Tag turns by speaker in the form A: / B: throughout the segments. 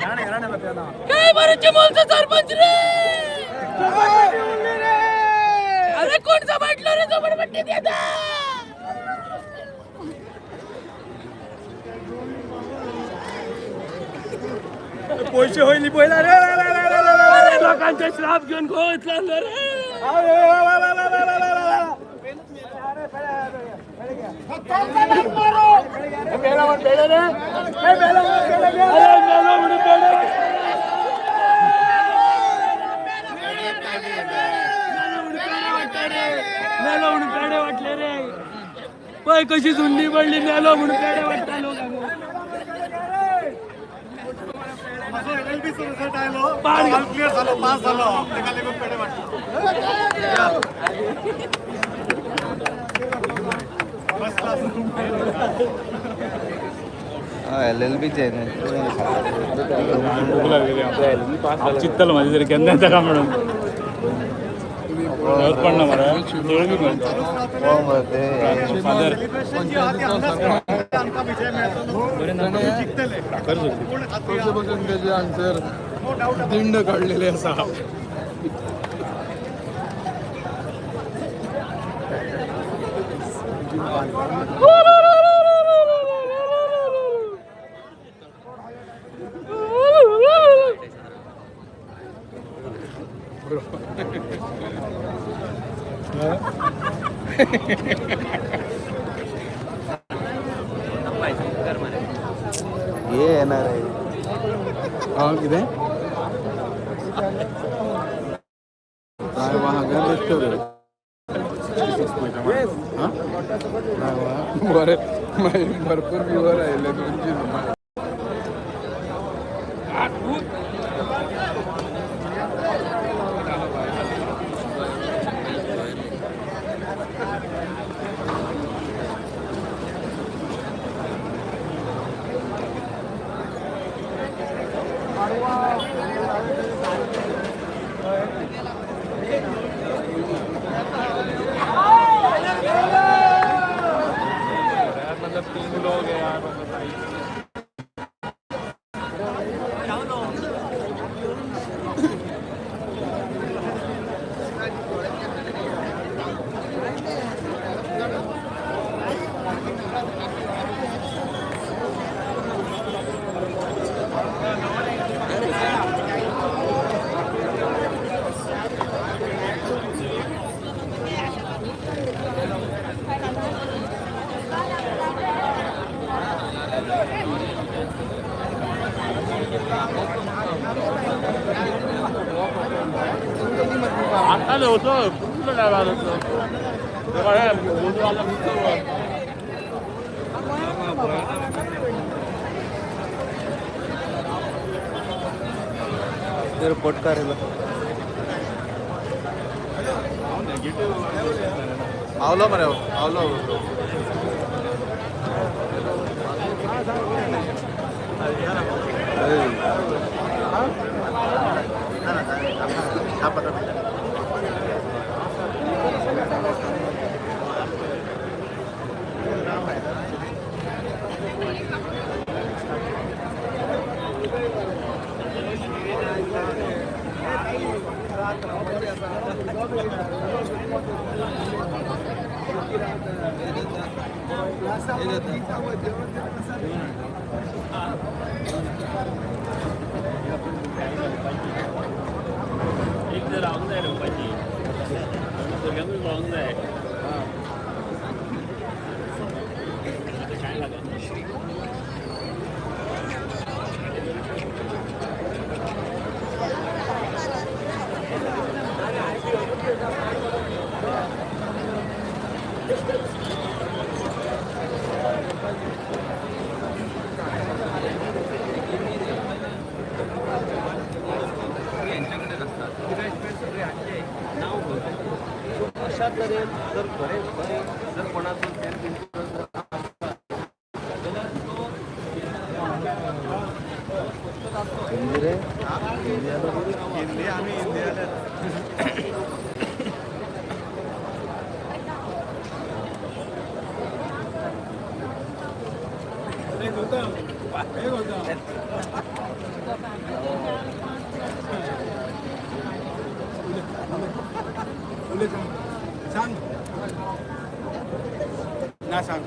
A: काय बरं बोलतो सरपंच रे अरे कोण जबाटलं रे जबरपट्टी देता पैसे होईल पहिला रे लोकांचे श्राप घेऊन गोतला रे वाटले रे पै कशी झुंडी पडली मेलो म्हणून पेढे वाटता लोक
B: क्लिअर झालो पास झालो पेढे वाटतो
C: LLB चे
B: चित्तल माझे तरी केंद्राचा का म्हणून पण ना मला
C: आन्सर दिंड काढलेले असा ये येणार आहे हा किती काय महागा दिसतो रे भरपूर व्ह्यूवर राहिले तुमची
B: आता होतं कुठलं काय झालं
C: रिपोर्ट करेल आवलो मरे आवलो
A: एक जर राहून जाय रंपाची सगळ्यांनी राहून जाय काय लागत अशा तऱ्हेन जर बरेच जर कोणाचं
B: हिंदी आम्ही इंडियाला सांग ना सांग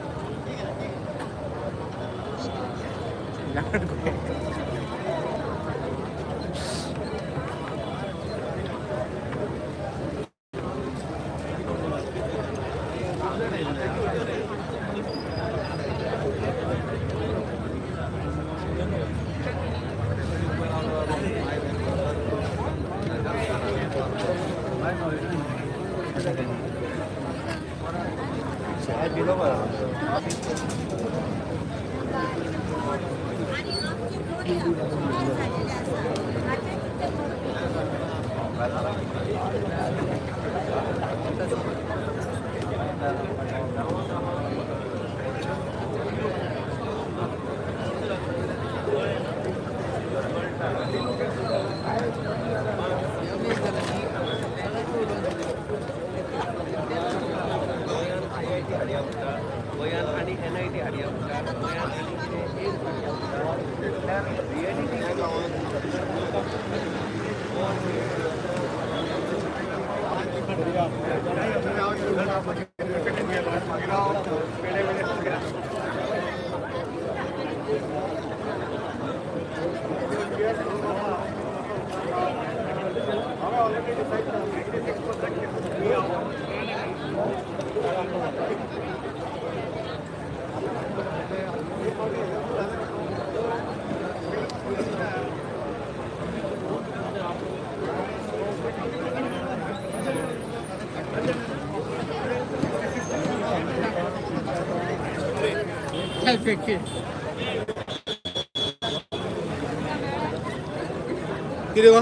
B: आणि NIT किती वा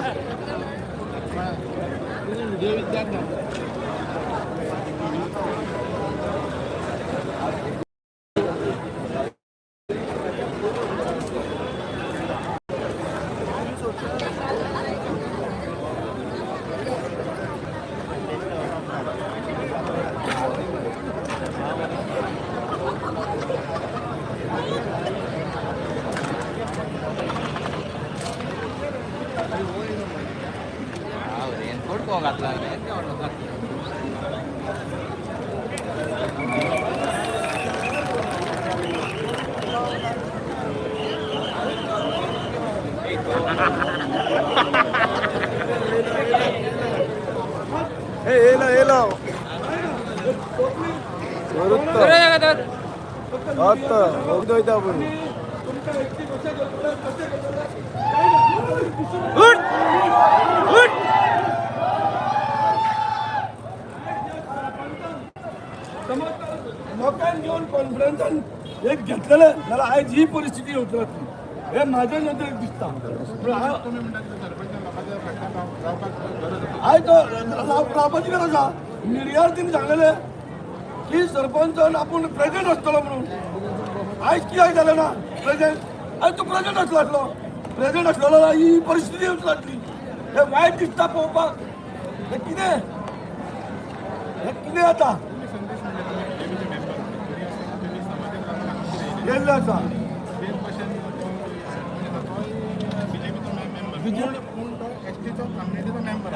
A: मोकान घेऊन कॉन्फरन्सान एक घेतलेलं मला आज ही परिस्थिती उतरत नाही हे माझ्या नंतर दिसता आहे तो राबाची गरज हा निर्यार तिने सांगलेलं की सरपंच आपण प्रेझेंट असतो म्हणून आज किती झालं ना प्रेझेंट आज तू प्रेझेंट असलो प्रेझेंट असलेला ही परिस्थिती उतरतली हे वाईट दिसता पळोवपाक हे कितें आता गेल्लो आसा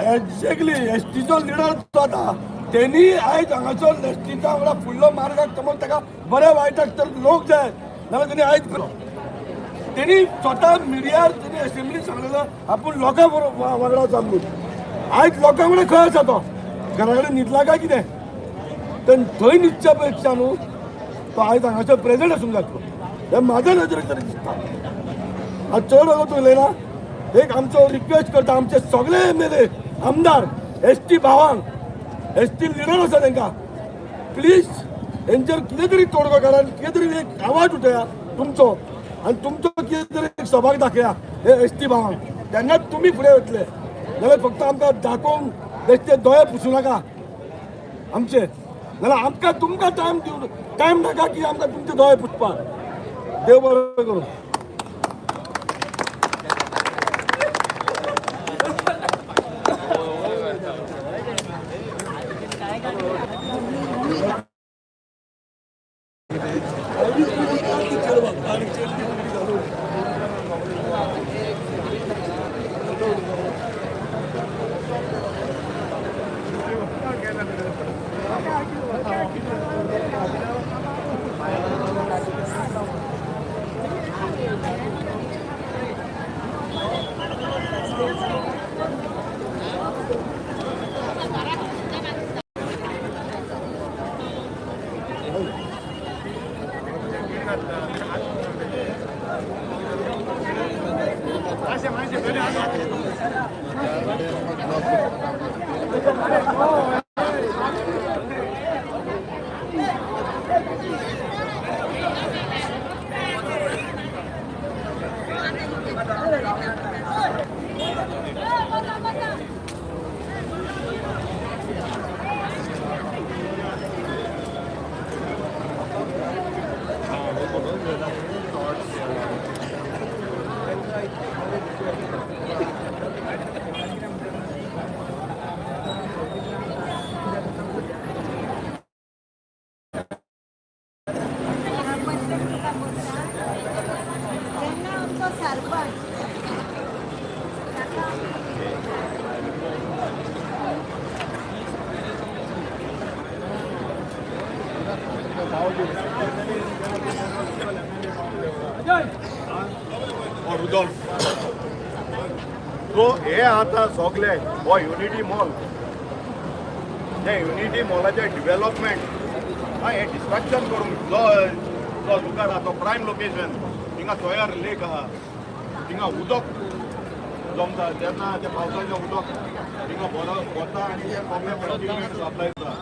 A: एक्झॅक्टली एसटीचो लिडर तो आता त्यांनी आयज हांगासर एसटीचा वांगडा फुडलो मार्गाक समज ताका बरे वायटाक तर लोक जाय नाल्यार त्यांनी आयज त्यांनी स्वतः मिडियार त्यांनी असेंब्ली सांगलेलं आपण लोकां वांगडा सांगून आयज लोकां वांगडा खंय आसा तो घरा कडेन न्हिदला काय कितें तर थंय न्हिदच्या पेक्षा न्हू तो आयज हांगासर प्रेझेंट आसूंक जातलो हें म्हाज्या नजरेक तरी दिसता आज चड वगत उलयना एक आमचो रिक्वेस्ट करता आमचे सगळे MLA आमदार ST भावांक ST लिडर आसा तांकां प्लीज हेंचेर कितें तरी तोडगो करा कितें तरी एक आवाज उठया तुमचो आनी तुमचो कितें तरी एक सभाग दाखया हे ST भावांक तेन्नाच तुमी फुडें वतले नाल्यार फक्त आमकां दाखोवन बेश्टे दोळे पुसू नाका आमचे नाल्यार आमकां तुमकां टायम नाका की आमकां तुमचे दोळे पुसपाक देव बरें करूं
B: सो हे आता सगळे हो युनिटी मॉल त्या युनिटी मॉलाचे डिवेलपमेंट हे डिस्ट्रक्शन करूंक जो दुकान आहा तो प्रायम लोकेशन थिंगा तोयार लेक आहा थिंगा उदक जमता तेन्ना ते पावसाचें उदक थिंगा बरो वता आनी ते सगळे कंटिन्युअस सप्लाय जाता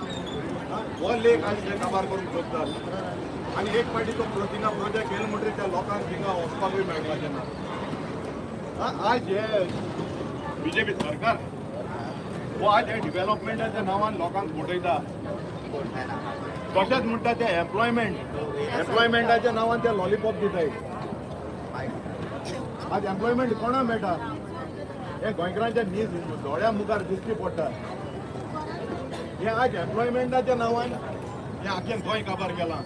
B: हो लेक आनी ते काबार करूंक सोदतात आनी एक फावटी तो थिंगा प्रोजेक्ट केलो म्हणटकीर त्या लोकांक थिंगा वचपाकूय मेळपाचें ना आज हे BJP सरकार हो आज हे डिवेलपमेंटाच्या नांवान लोकांक फटयता तशेंच म्हणटा ते एम्प्लॉयमेंटाच्या नांवान ते लॉलीपॉप दिताय आज एम्प्लॉयमेंट कोणा मेळटा हे गोंयकारांच्या न्हीद दोळ्या मुखार दिश्टी पडटा हे आज एम्प्लॉयमेंटाच्या नांवान हे आख्खें गोंय काबार केलां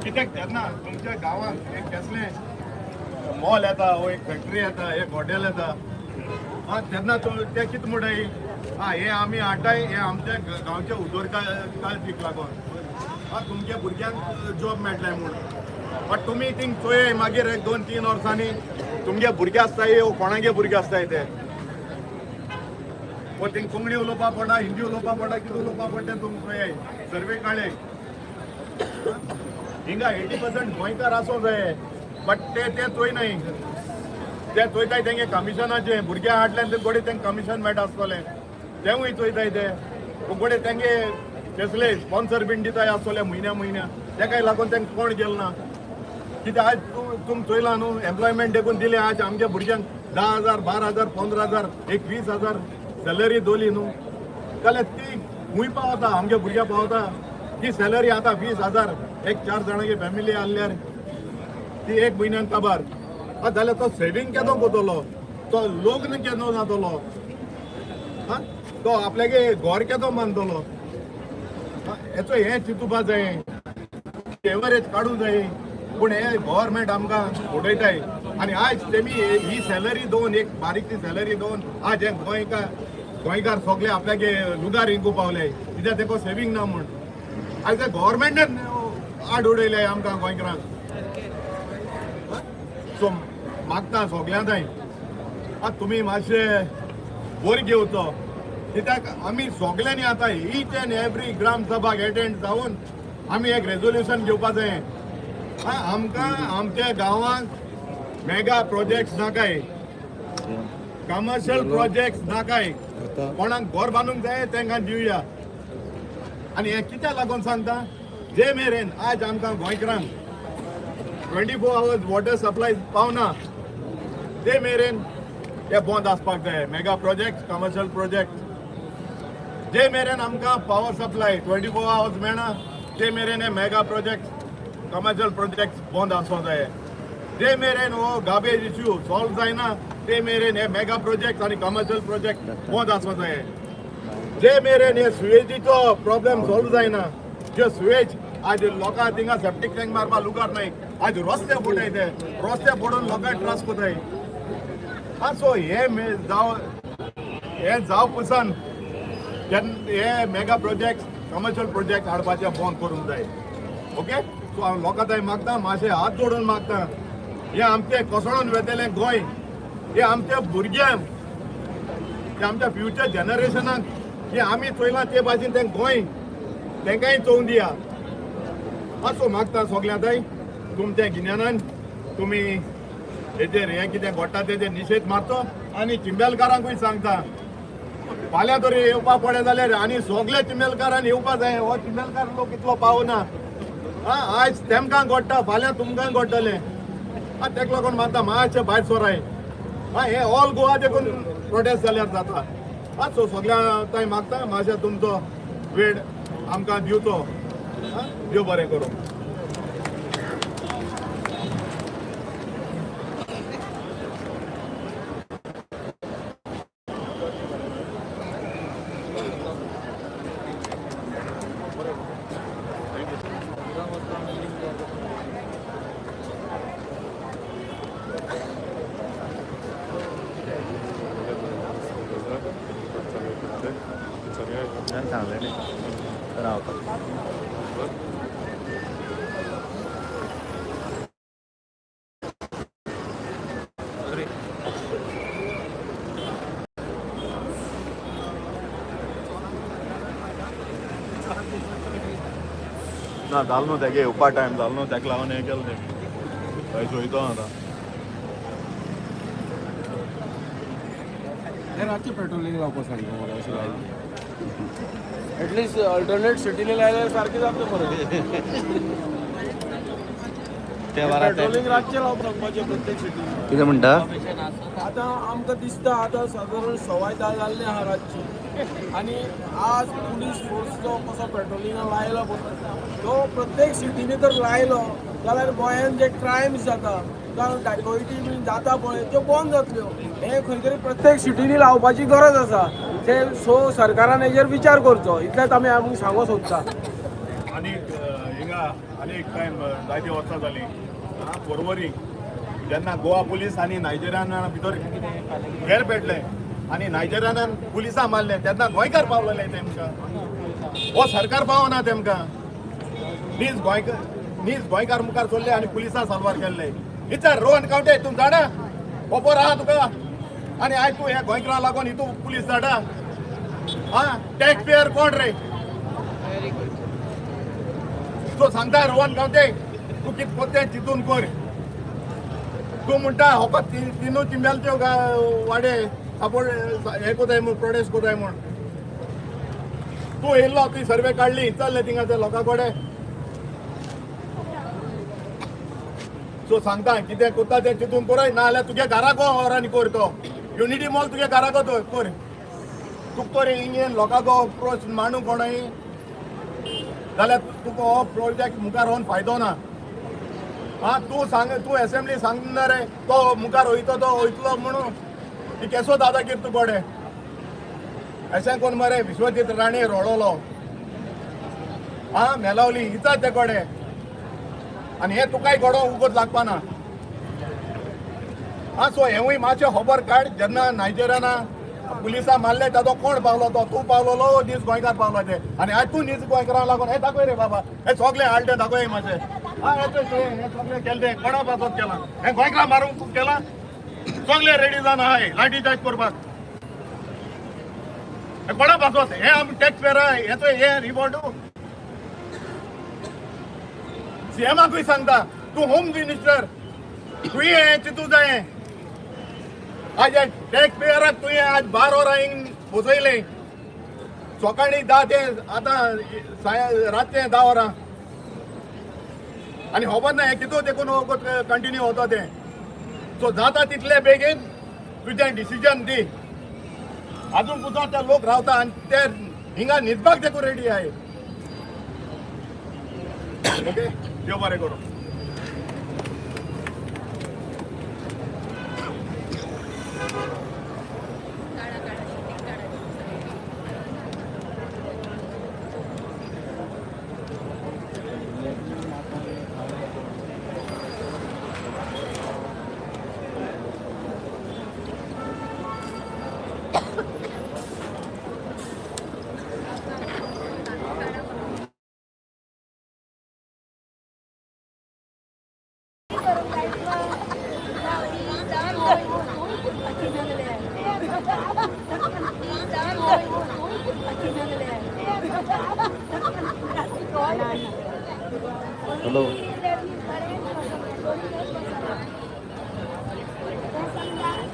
B: कित्याक तेन्ना तुमच्या गांवांत एक कसलें मॉल येता वो एक फॅक्टरी येता एक हॉटेल येता तेन्ना ते कितें म्हणटाय हे आमी हाडटाय हे आमच्या गांवच्या उदरकातीक लागून तुमच्या भुरग्यांक जॉब मेळटले म्हूण बट तुमी थिंग चोय मागीर एक 2-3 वर्सांनी तुमगे भुरगे आसताय वो कोणागे भुरगे आसताय ते वो थिंग कोंकणी उलोवपा पडटा हिंदी उलोवपा पडटा कितें उलोवपा पडटा तें तुमकां चोय सर्वे काडले हिंगा 80% गोंयकार आसूं जाय बट ते चोयनाय ते चोयताय तेंगे कमिशनाचे भुरगे हाडल्यान ते गोडे तेंका कमिशन मेळटा आसतलें तेवूय चोयताय ते गोडे तेंगे कसले स्पॉन्सर बीन दिताय आसतले म्हयन्या तेकाय लागून तेंका कोण गेलो ना कित्याक आज तुम चोयलां न्हू एम्प्लॉयमेंट देखून दिले आज आमच्या भुरग्यांक 10,000 12,000 15,000 एक 20,000 सॅलरी दोली न्हू जाल्यार ती खूंय पावता आमगे भुरग्या पावता ती सॅलरी आतां 20,000 एक 4 जाणांगे फॅमिली आहल्यार ती एक म्हयन्यान काबार जाल्यार तो सेविंग केदो कोतलो तो लग्न केदो जातलो तो आपल्यागे घर केदो बांदतलो हेचो हें चिंतुपा जाय एवरेज काडूं जाय पूण हे गव्हर्मेंट आमकां फटयताय आनी आज तेमी ही सॅलरी दोन एक बारीकशी सॅलरी दोन आज हे गोंयकार गोंयकार सगळे आपल्यागे लुगार हिंगू पावले कित्याक तेको सेवींग ना म्हूण आयज गव्हर्मेंटान आड उडयले आमकां गोंयकारांक सो मागता सगळ्यांक आतां तुमी मातशे बोर घेवचो कित्याक आमी सगळ्यांनी आतां ईच एंड एवरी ग्राम सभाक एटेंड जावन आमी एक रेजोल्युशन घेवपा जाय आमकां आमच्या गांवांत मेगा प्रोजेक्ट्स नाकाय कमर्शियल प्रोजेक्ट्स नाकाय कोणाक घर बांदूंक जाय तांकां दिवया आनी हें कित्याक लागून सांगता जे मेरेन आज आमकां गोंयकारांक 24 hours वॉटर सप्लाय पावना ते मेरेन हे बंद आसपाक जाय मेगा प्रोजेक्ट कमर्शियल प्रोजेक्ट जे मेरेन आमकां पावर सप्लाय 24 hours मेळना ते मेरेन हे मेगा प्रोजेक्ट कमर्शियल प्रोजेक्ट बंद आसपाक जाय जे मेरेन हो गार्बेज इश्यू सॉल्व जायना ते मेरेन हे मेगा प्रोजेक्ट आनी कमर्शियल प्रोजेक्ट बंद आसपाक जाय जे मेरेन हे सुवेजीचो प्रॉब्लेम सॉल्व जायना जे सुवेज आज लोकां थिंगा सेप्टीक टँक मारपा लुगार नाय आज रस्ते फोडाय ते रस्ते फोडून लोकांक त्रास कोताय सो हे जाव पसन हे मेगा प्रोजेक्ट कमर्शियल प्रोजेक्ट हाडपाचे बंद करूंक जाय ओके सो हांव लोकां थंय मागता मातशे हात जोडून मागता हे आमचे कोसळून वेतेलें गोंय हे आमच्या भुरग्यांक हे आमच्या फ्युचर जनरेशनाक हे आमी चोयलां ते भाशेन तें गोंय तेंकांय चोवून दिया असो मागता सगळ्यां थंय तुमच्या गिन्यानान तुमी हेजेर हें कितें घडटा तेजेर निशेध मारचो आनी चिंबेलकारांकूय सांगता फाल्यां तरी येवपा पडे जाल्यार आनी सगळे चिंबेलकारान येवपा जाय हो चिंबेलकार लोक इतलो पावना आयज तेमकां घडटा फाल्यां तुमकां घडटलें तेका लागून मानता मातशें भायर सोराय हे ऑल गोवा देखून प्रोटेस्ट जाल्यार जाता सो सगळ्या थंय मागता मातशें तुमचो वेळ आमकां दिवचो देव बरें करूं ना जालो न्हू तेगे येवपा टायम जालो न्हू तेका लागून हें केलें थंय चोयतो आतां
D: रातची पेट्रोलिंग लावपा सांगता मरे अशें लायलें एटलिस्ट अल्टरनेट सिटीनी लायल्यार सारकें जाता मरे पेट्रोलिंग रातचें लावप सांगपाचें प्रत्येक सिटीन
C: कितें म्हणटा
D: आतां आमकां दिसता आतां सादारण 10:15 जाल्ली आहा रातची आनी आज पुलीस फोर्स जो कसो पेट्रोलिंगाक लायलो तो प्रत्येक सिटीनी जर लायलो जाल्यार गोंयांत जे क्रायम्स जाता जावं डायकोइटी बी जाता पळय त्यो बंद जातल्यो हे खंय तरी प्रत्येक सिटीनी लावपाची गरज आसा ते सो सरकारान हेजेर विचार करचो इतलेंच आमी आमकां सांगूं सोदता
B: आनी हिंगा आनी एक टायम जायती वर्सां जालीं पर्वरी जेन्ना गोवा पुलीस आनी नायजेरियान भितर घेर पेटले आनी नायजेरियान पुलिसां मारले तेन्ना गोंयकार पावलेले तेमकां हो सरकार पावना तेमकां नीज गोंयकार मुखार सोडले आनी पुलिसां साल्वार केल्ले विचार रोहन कावटे तूं धाडा ओपोर आहा तुका आनी आयज तूं ह्या गोंयकारां लागून हितू पुलीस धाडा टॅक्स पेयर कोण रे तो सांगता रोहन गांवते तूं कितें कोत्तें चिंतून कर तूं म्हणटा होको तिनू चिंबेलच्यो वाडे सपोर्ट हे कोताय म्हूण प्रोटेस्ट कोताय म्हूण तूं येयल्लो तुवें सर्वे काडली चल्ले थिंगा ते लोकां कडेन सो सांगता कितें कोत्ता तें चिंतून कोराय ना जाल्यार तुगे घरा गो वरांनी कोर तो युनिटी मॉल तुगे घरा गो कोर तुका तर इंडियन लोकां गो अप्रोच मांडूंक कोणाय जाल्यार तुका हो प्रोजेक्ट मुखार व्हरून फायदो ना तूं असेंब्ली सांगना रे तो मुखार वयतो तो वयतलो म्हणून ही केसो दादागीर तूं कोडे अशें कोण मरे विश्वजीत राणे रोडलो मेलावली हिता ते कोडे आनी हे तुकाय घडो उगोत लागपा ना सो हेवूय मातशें खबर काड जेन्ना नायजेरियाना पुलिसां मारले ताजो कोण पावलो तो तूं पावलो नीज गोंयकार पावलो ते आनी आज तूं नीज गोंयकारांक लागून हे दाखय रे बाबा हे सगळे हाडले दाखय मातशें हे सगळे केले कोणा पासत केला हे गोंयकारां मारूंक केला सगळे रेडी जावन आहाय लाठी चार्ज करपाक हे कोणा पासत हे आमी टॅक्स पेयर हेचो हे रिवॉर्ड सीएमाकूय सांगता तूं होम मिनिस्टर तुवें हे चिंतूं जाय आज टॅक्स पेयराक तुवें आज 12 वरां बसयलें सकाळीं 10 ते आतां रातचे 10 वरां आनी खबर ना हे कितू देखून कंटिन्यू होता तें सो जाता तितले बेगीन तुजें डिसिजन दी अजून सुद्दां ते लोक रावता आनी ते हिंगा न्हिदपाक देखून रेडी आहाय ओके देव बरें करूं
C: हॅलो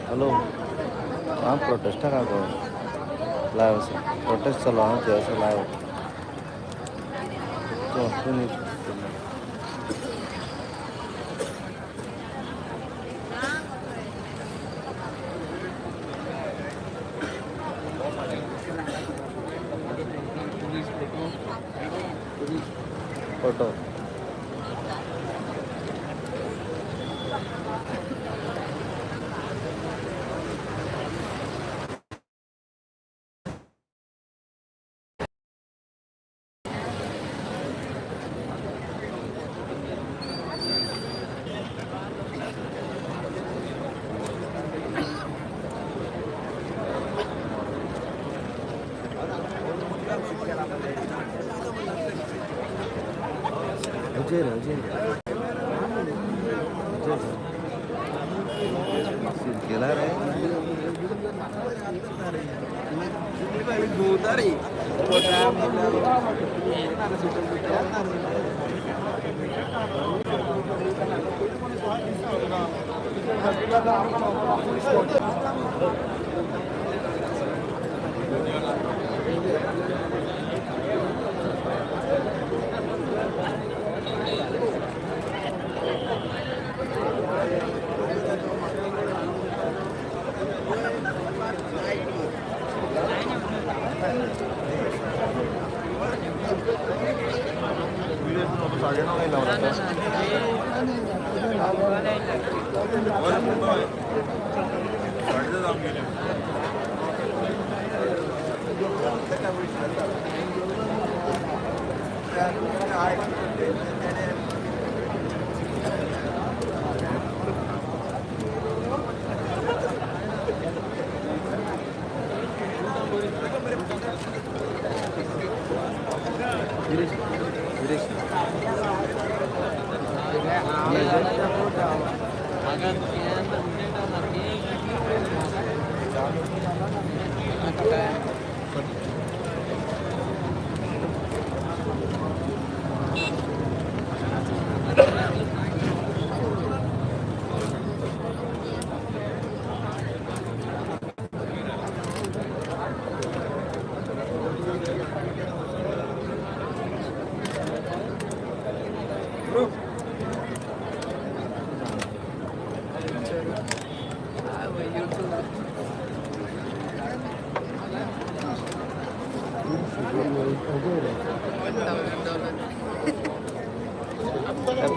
C: हॅलो हां प्रोटेस्ट का गो लाईव्ह असं प्रोटेस्ट चालू आहे ते असं लाईव्ह तो तुम्ही फोटो अजय गेला रे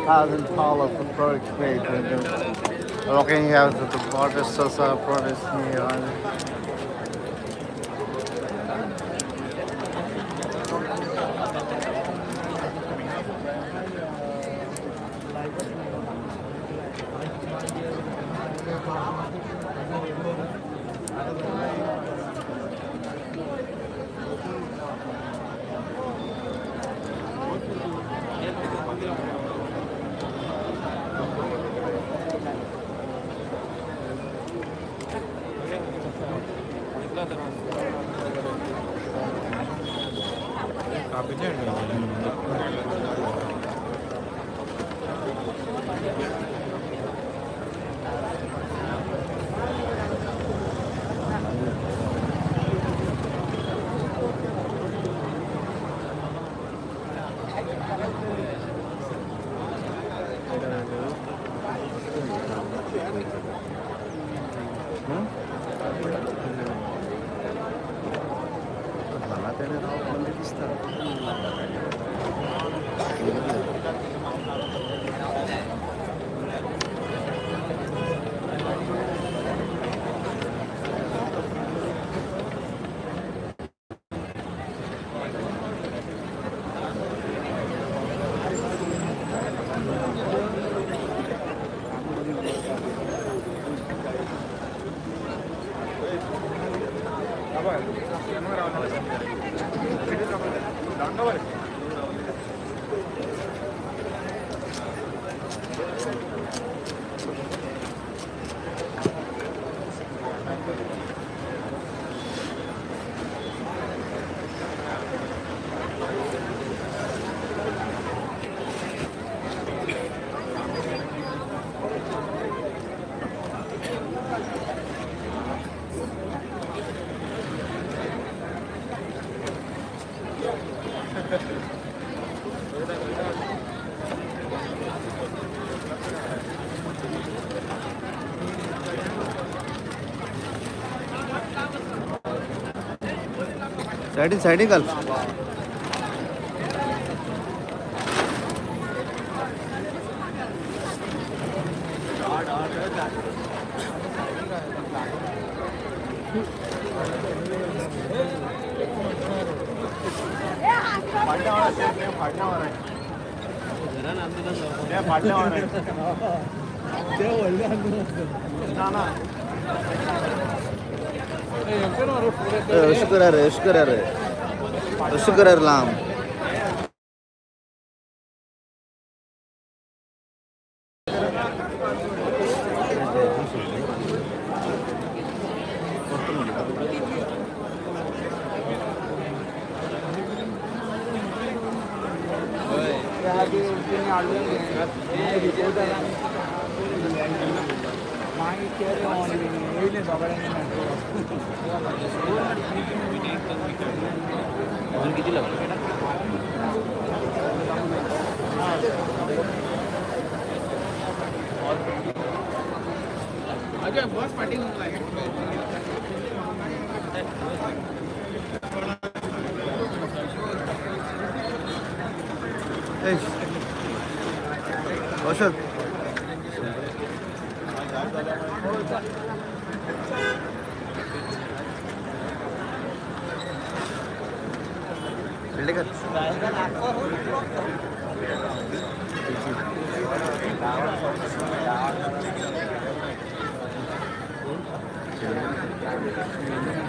C: $1,000 for project page. Looking at the protesters are protesting here. मला त्याने राव बंद दिसतात. साइड घाल. अशें करार लांब. औषध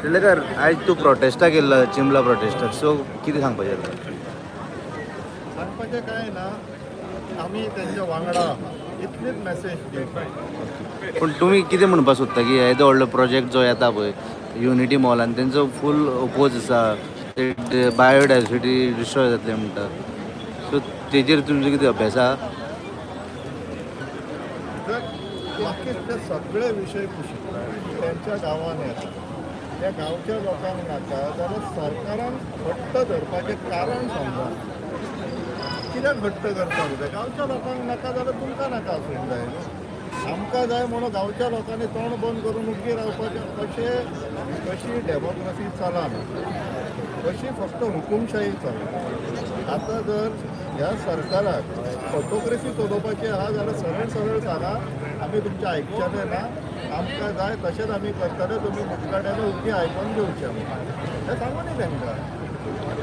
C: टिळेकर आज तू प्रोटेस्टाक गेल्लो चिंबला प्रोटेस्टाक सो कितें सांगपाचें आतां?
B: सांगपाचें काय ना आमी तेंच्या वांगडा इतलीच मॅसेज दिवपाक.
C: पूण तुमी कितें म्हणपाक सोदता की येदो व्हडलो प्रोजेक्ट जो येता पळय युनिटी मॉलान तेंचो फूल ओपोज आसा, ते बायोडायवर्सिटी डिस्ट्रॉय जातले म्हणटा, सो तेजेर तुमचो कितें अभ्यास आहा?
B: जर बाकीचे सगळे विशय कुशीक त्यांच्या गांवांत येता, त्या गांवच्या लोकांक नाका जाल्यार सरकारान घट्ट धरपाचें कारण समजा कित्याक घट्ट करपाक जाय. गांवच्या लोकांक नाका जाल्यार तुमकां नाका आसूंक जाय. आमकां जाय म्हणून गांवच्या लोकांनी तोंड बंद करून उगी रावपाचें कशी डेमोक्रेसी चलना, कशी फक्त हुकुमशाही चलना. आतां जर ह्या सरकाराक ऑटोक्रेसी चलोवपाची आहा जाल्यार सरळ सरळ सांगा आमी तुमचें आयकचेले ना, आमकां जाय तशेंच आमी करतले, तुमी मुखाड्यान उगी आयकून घेवचें म्हणून हें सांगू न्ही तांकां.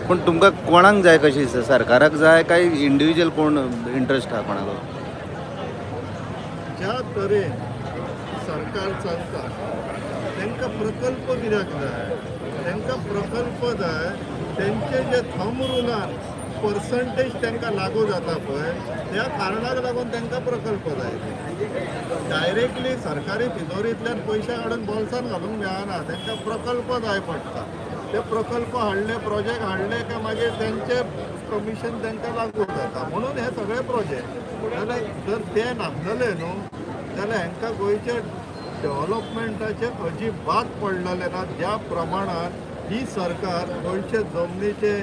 C: पूण तुमकां कोणाक जाय कशी दिसता, सरकाराक जाय काय इंडिविज्युअल कोण इंट्रस्ट आहा कोणालो?
B: ज्या तरेन सरकार चलता तांकां प्रकल्प कित्याक जाय, तांकां प्रकल्प जाय तेंचे जे थंब रुलान पर्संटेज तांकां लागू जाता पळय त्या कारणाक लागून तांकां प्रकल्प जाय. डायरेक्टली सरकारी तिजोरींतल्यान पयशे काडून बोल्सान घालूंक मेळना, तांकां प्रकल्प जाय पडटा. ते प्रकल्प हाडले प्रोजेक्ट हाडले काय मागीर त्यांचे कमिशन तांकां लागू जाता म्हणून हे सगळे प्रोजेक्ट जाल्यार जर ते नासलेले न्हू जाल्यार हांकां गोंयचे डेव्हलपमेंटाचे अजिबात पडलेले ना ज्या प्रमाणात ही सरकार गोंयचे जमनीचे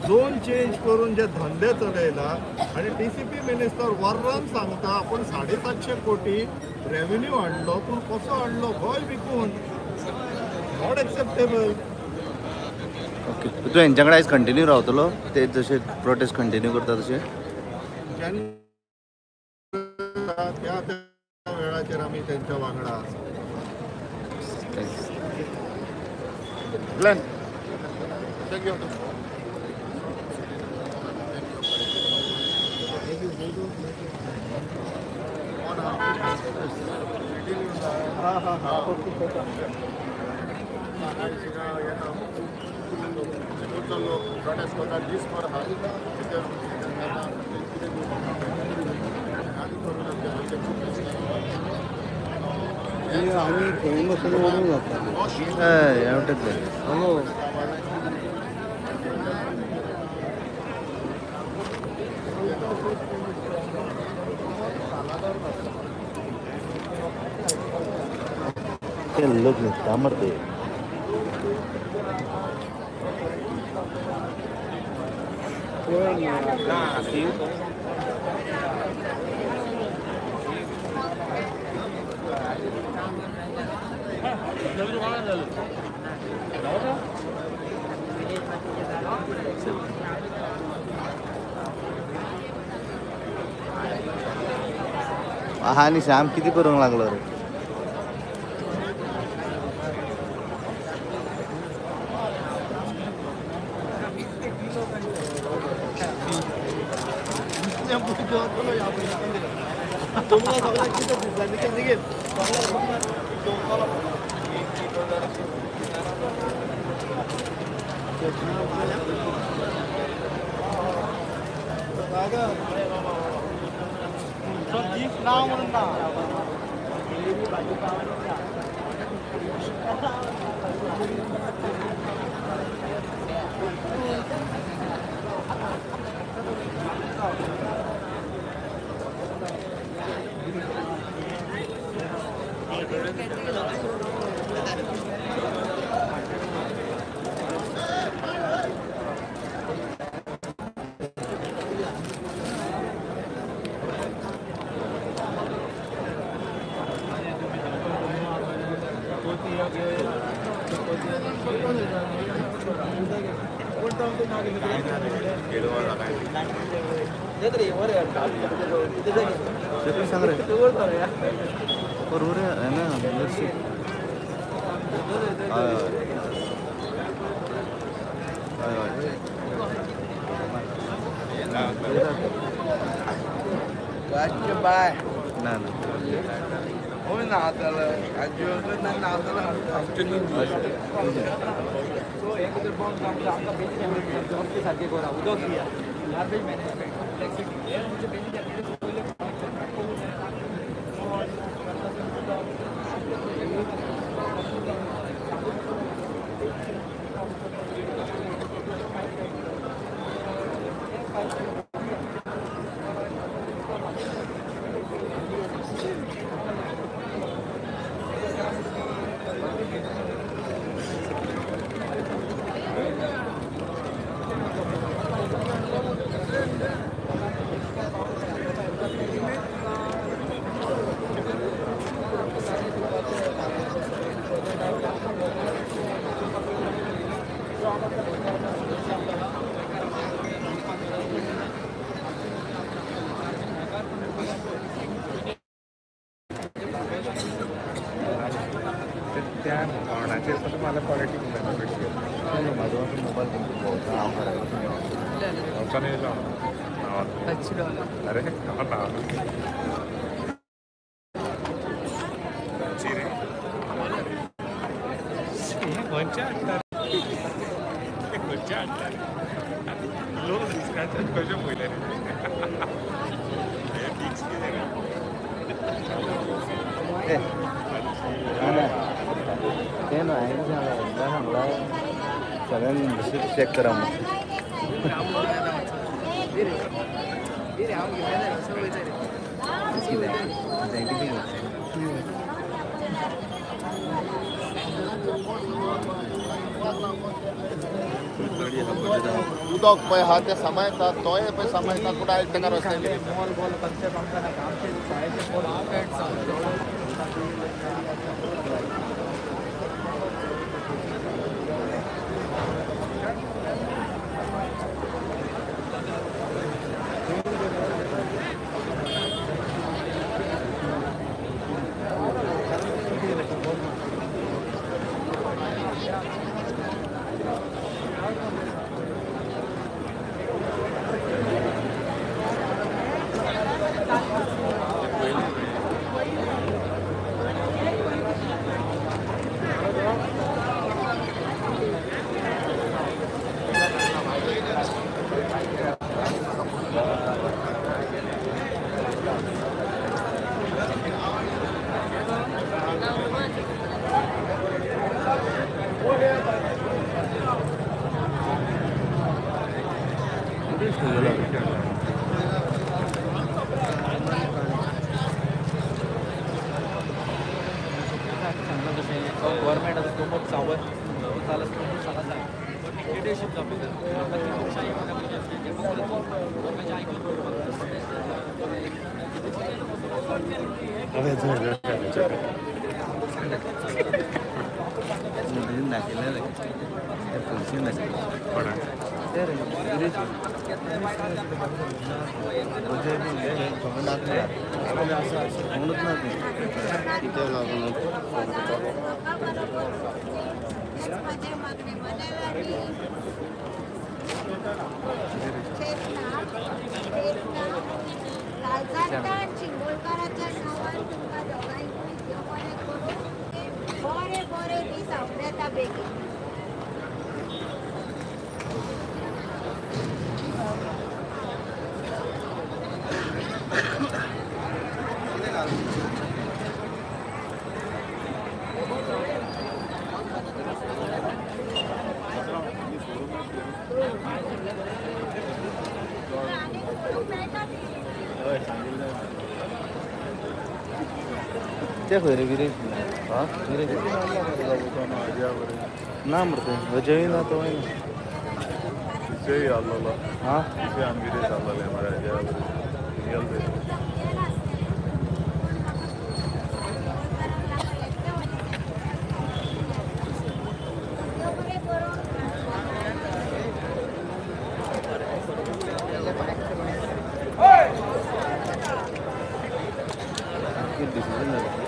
B: झोन चेंज करून जे धंदे चलयला आणि DCP मिनिस्टर वर्रान सांगता आपण 750 कोटी रेव्हेन्यू हाडलो पूण कसो हाडलो गोंय विकून नॉट एक्सेप्टेबल.
C: ओके तूं हेंच्या कडेन आयज कंटिन्यू रावतलो ते जशे प्रोटेस्ट कंटिन्यू करता तशे
B: त्या त्या वेळाचेर आमी तेंच्या वांगडा आसा. थँक्यू.
C: लोक निघता मरते हा आणि श्याम किती करूंक लागलो रे सांग रे बरोबर आहे ना
D: बाय
C: ना
D: हो ना आता सारखे करा उदक दिया गार्बेज मॅनेजमेंट
E: त्या कोणाचेर पण मला क्वालिटी माझो मोबाईल अरे खंयच्या हाडटात लोक दिसकाचे कशें पयले
C: ते ना सांगला सगळ्यांनी चेक करा मग
B: उदक पळय हा ते समायता तोय पळय समायता कुठं आहे तेका रस्त्याने
F: गव्हर्नमेंट आता तो मग सावध झालं सांगा लिडरशिप
G: चिंबोलकरांच्या नावान तुमकां दोगांयकूय देव बरें करूं बरे बरे दीस आवडेता बेगीन
C: ते खंय रे विरेश हां विरेश ना मरे वजय ना तो हां डिसिजन झालं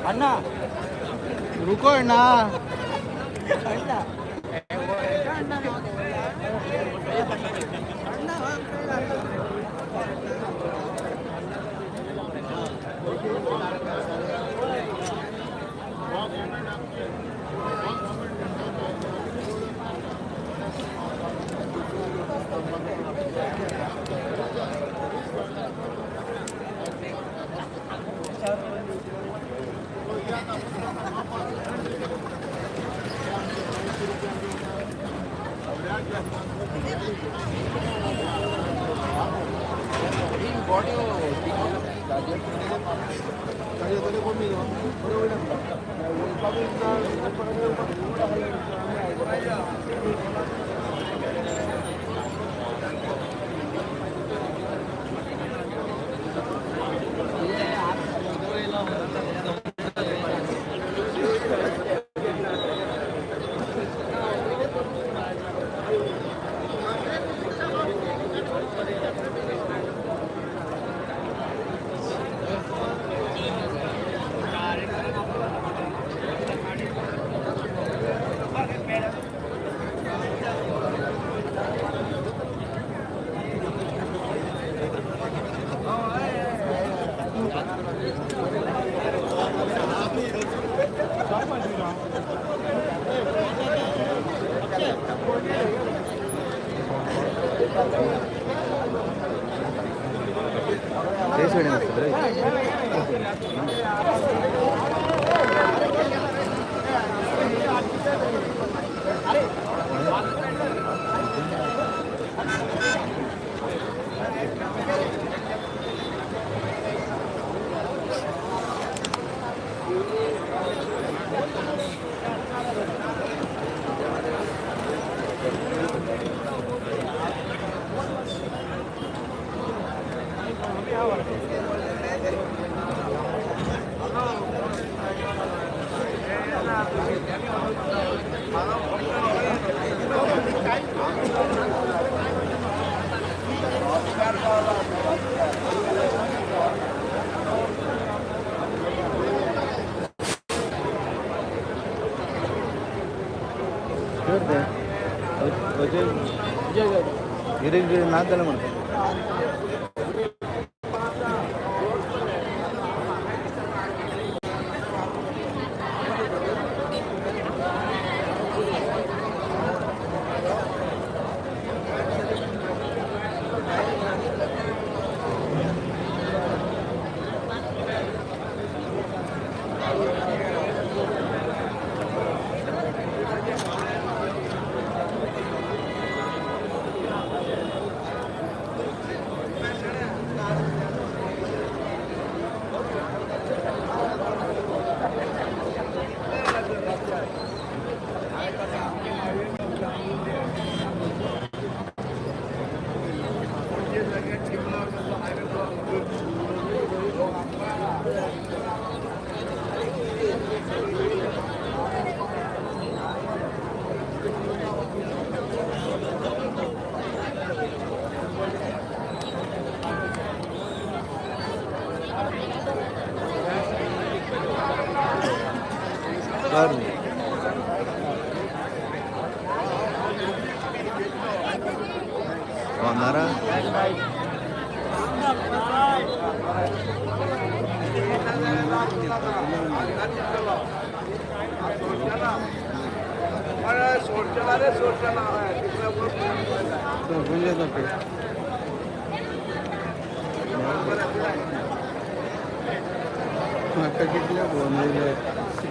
C: अन्ना रुको ना काही साईड नसतं रे. गिरे नाक झालं म्हणतो. नारा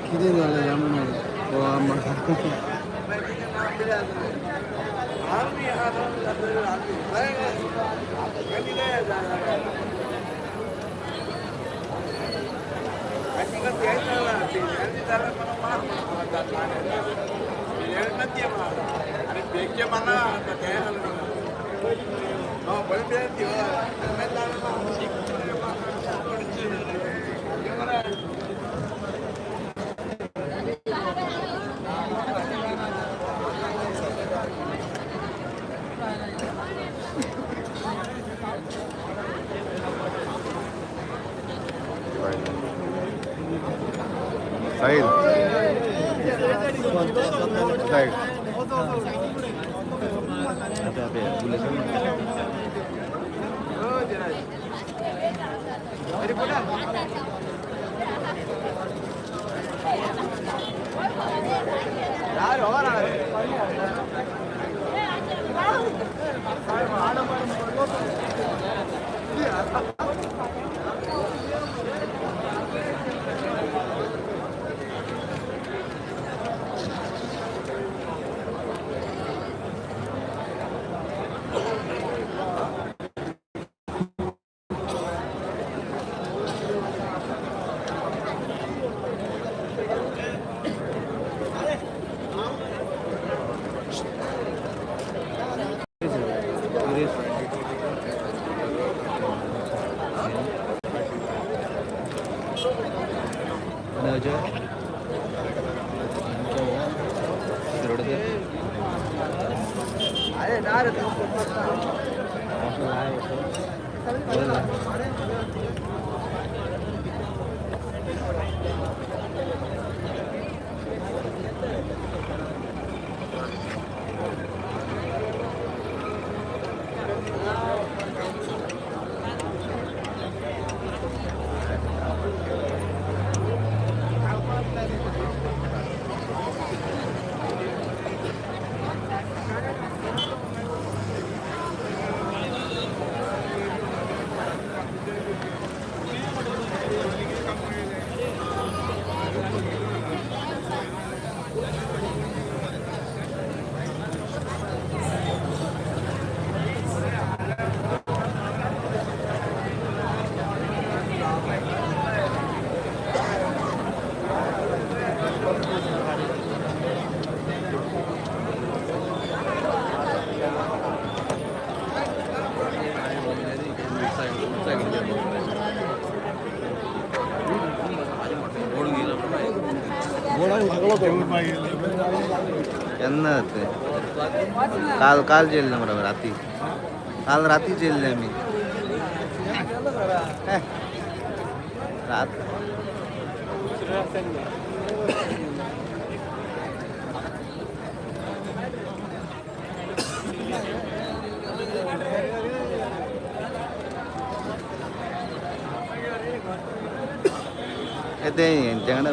C: किती झालं साहिल साइड केन्ना ते काल काल जेल्ले मरे राती काल राती जेल्ले आमी रात ते यांच्याकडे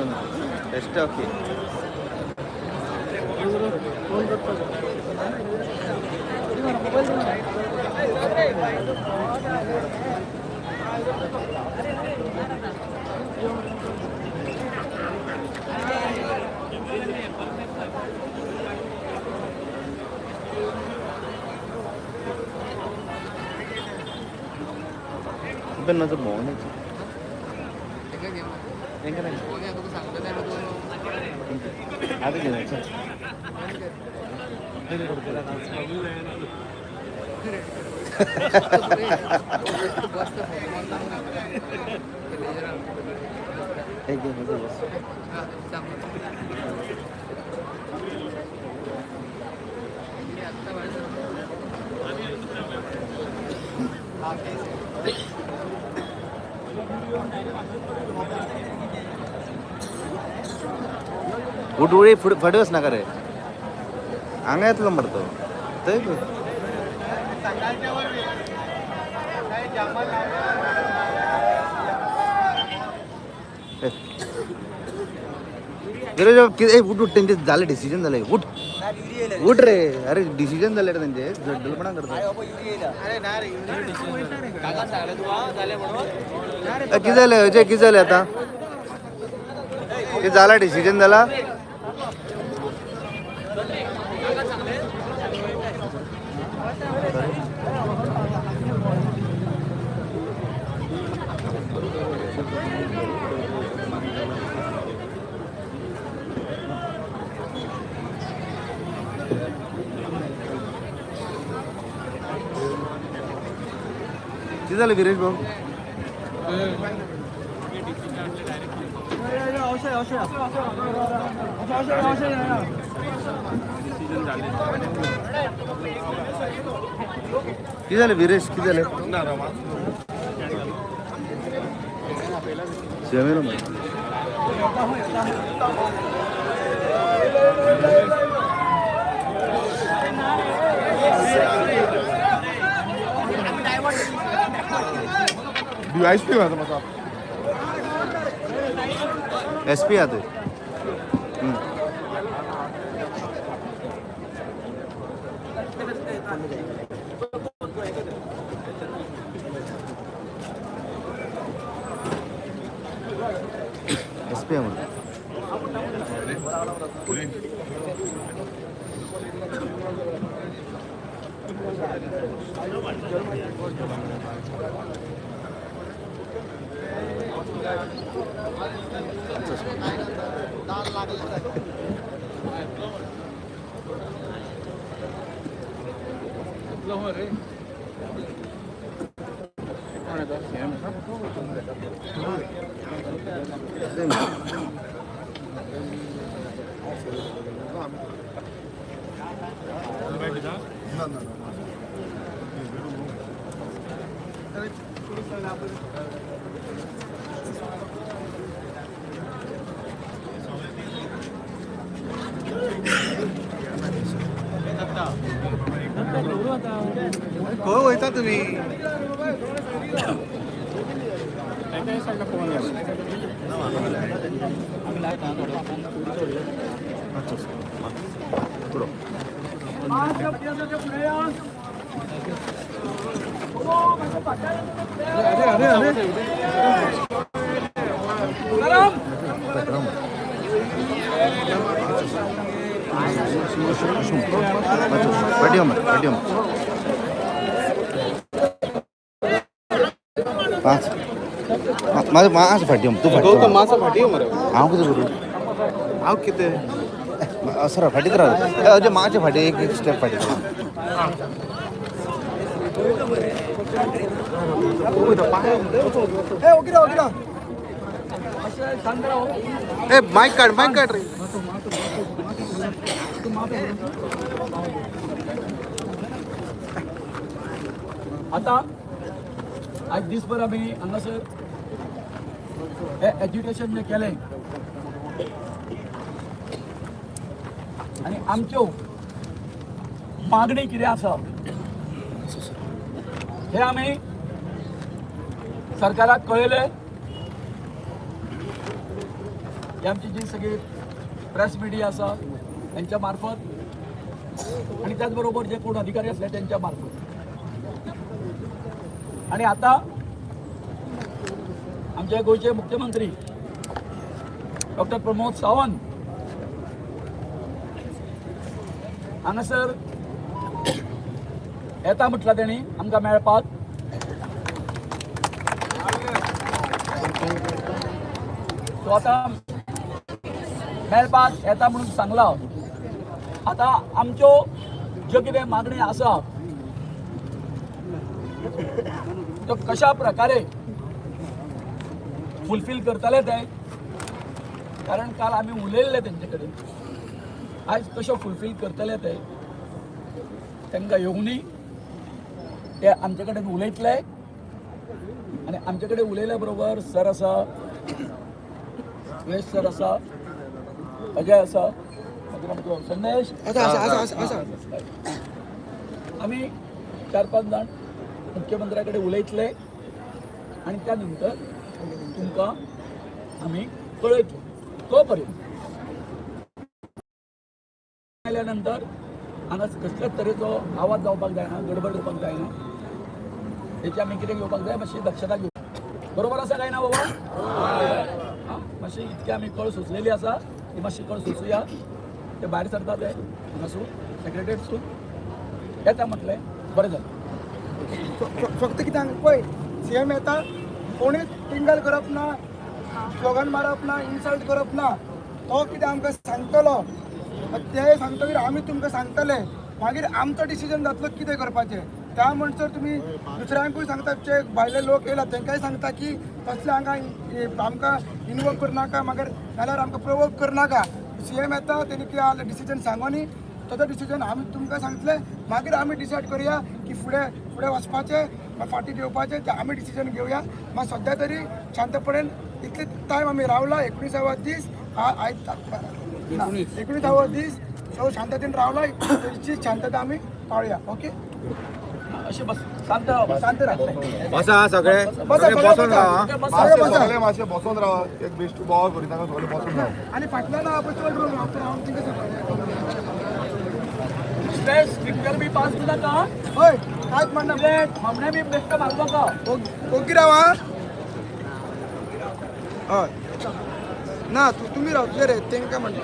C: बेस्ट ओके पण माझं मोहन आता घेण्याचं उडुळी फडवस नका रे हांगा येतलो मरे तो थंय उठ उठ त्यांचे झालं डिसिजन झालंय उठ उठ रे अरे डिसिजन झाले रे त्यांचे झड्डलपणा करतो किती झालं अजय किती झाले आता हे झाला डिसिजन झाला किती झालं विरेश भाऊ किती झालं विरेश किती झालं एसपी आते एसपी आहे हो होता तुम्ही माझं माझं फाटी तू फाटी माझं फाटी हांव कितें करूं हांव कितें सर फाटीत राव अजे माझे फाटी एक एक स्टेप फाटी ए माईक काढ रे
D: आता आज दिसभर आम्ही हांगासर एज्युकेशन जे केलें आनी आमच्यो मागणी कितें आसा हे आमी सरकाराक कळयले. ही आमची जी सगळी प्रेस मिडिया आसा त्यांच्या मार्फत आणि त्याचबरोबर जे कोण अधिकारी असले त्यांच्या मार्फत आणि आता आमचे गोयचे मुख्यमंत्री डॉक्टर प्रमोद सावंत हांगासर येता म्हटलं त्यांनी आमकां मेळपाक. सो आता मेळपाक येता म्हणून सांगला. आता आमच्यो ज्यो कितें मागणी आसा तो कशा प्रकारे फुलफील करतले ते, कारण काल आमी उलयल्ले तेंचे कडेन. आज कशो फुलफील करतले ते तांकां येवनी ते आमचे कडेन उलयतले आनी आमचे कडेन उलयल्या बरोबर सर आसा, सुरेश सर आसा, अजय आसा, संदेश आमी 4-5 जाण मुख्यमंत्र्या कडेन उलयतले आनी त्या नंतर तुमकां आमी कळयतले. तो पर्यंत आयल्या नंतर हांगा कसल्याच तरेचो आवाज जावपाक जायना, गडबड जावपाक जायना. तेची आमी कितें घेवपाक जाय, मातशी दक्षता घेवपाक. बरोबर आसा काय ना बाबा? मातशी इतकी आमी कळ सुचलेली आसा, ती मातशी कळ सुचुया. ते भायर सरता ते हांगासून सेक्रेटरीसून येता म्हटलें बरें जालें.
H: फक्त कितें पळय सीएम येता, कोणीच टिंगल करप ना, स्लोगन मारप ना, इन्सल्ट करप ना. तो कितें आमकां सांगतलो ते सांगतकीर आमी तुमकां सांगतले, मागीर आमचो डिसिजन जातलो कितें करपाचें. त्या म्हणसर तुमी दुसऱ्यांकूय सांगता, जे भायले लोक येयला तांकांय सांगता की तसले हांगा आमकां इनवॉल्व करनाका, मागीर नाल्यार आमकां प्रोवोक करनाका. सीएम येता तेणी कितें जालें डिसिजन सांगोनी, तो डिसिजन आमी तुमकां सांगतले, मागीर आमी डिसायड करया की फुडें वचपाचें फाटी घेवपाचें तें आमी डिसिजन घेवया. मात सद्या तरी शांतपणान इतले टायम आमी रावला, 19वा दीस 19वा दीस. सो शांततेन रावला, तेची शांतता आमी पाळया. ओके,
D: अशें बस शांत रावतले.
F: बसा सगळे
H: बसा,
F: बसून राहा.
B: सगळे मातशे बसून राहा. एक बेस्ट बोवाळ करीत सगळे बसून राहा.
H: आणि फाटल्यान आपण चड रोल रावून तिका सांगता.
D: स्ट्रेस पिक्चर बी पास दिला का?
H: हय, कांयच म्हणना.
D: हमने बी बेस्ट मारलो का?
H: ओगी रावा. हय ना, तुमी रावतले रे, तेंकां म्हणटा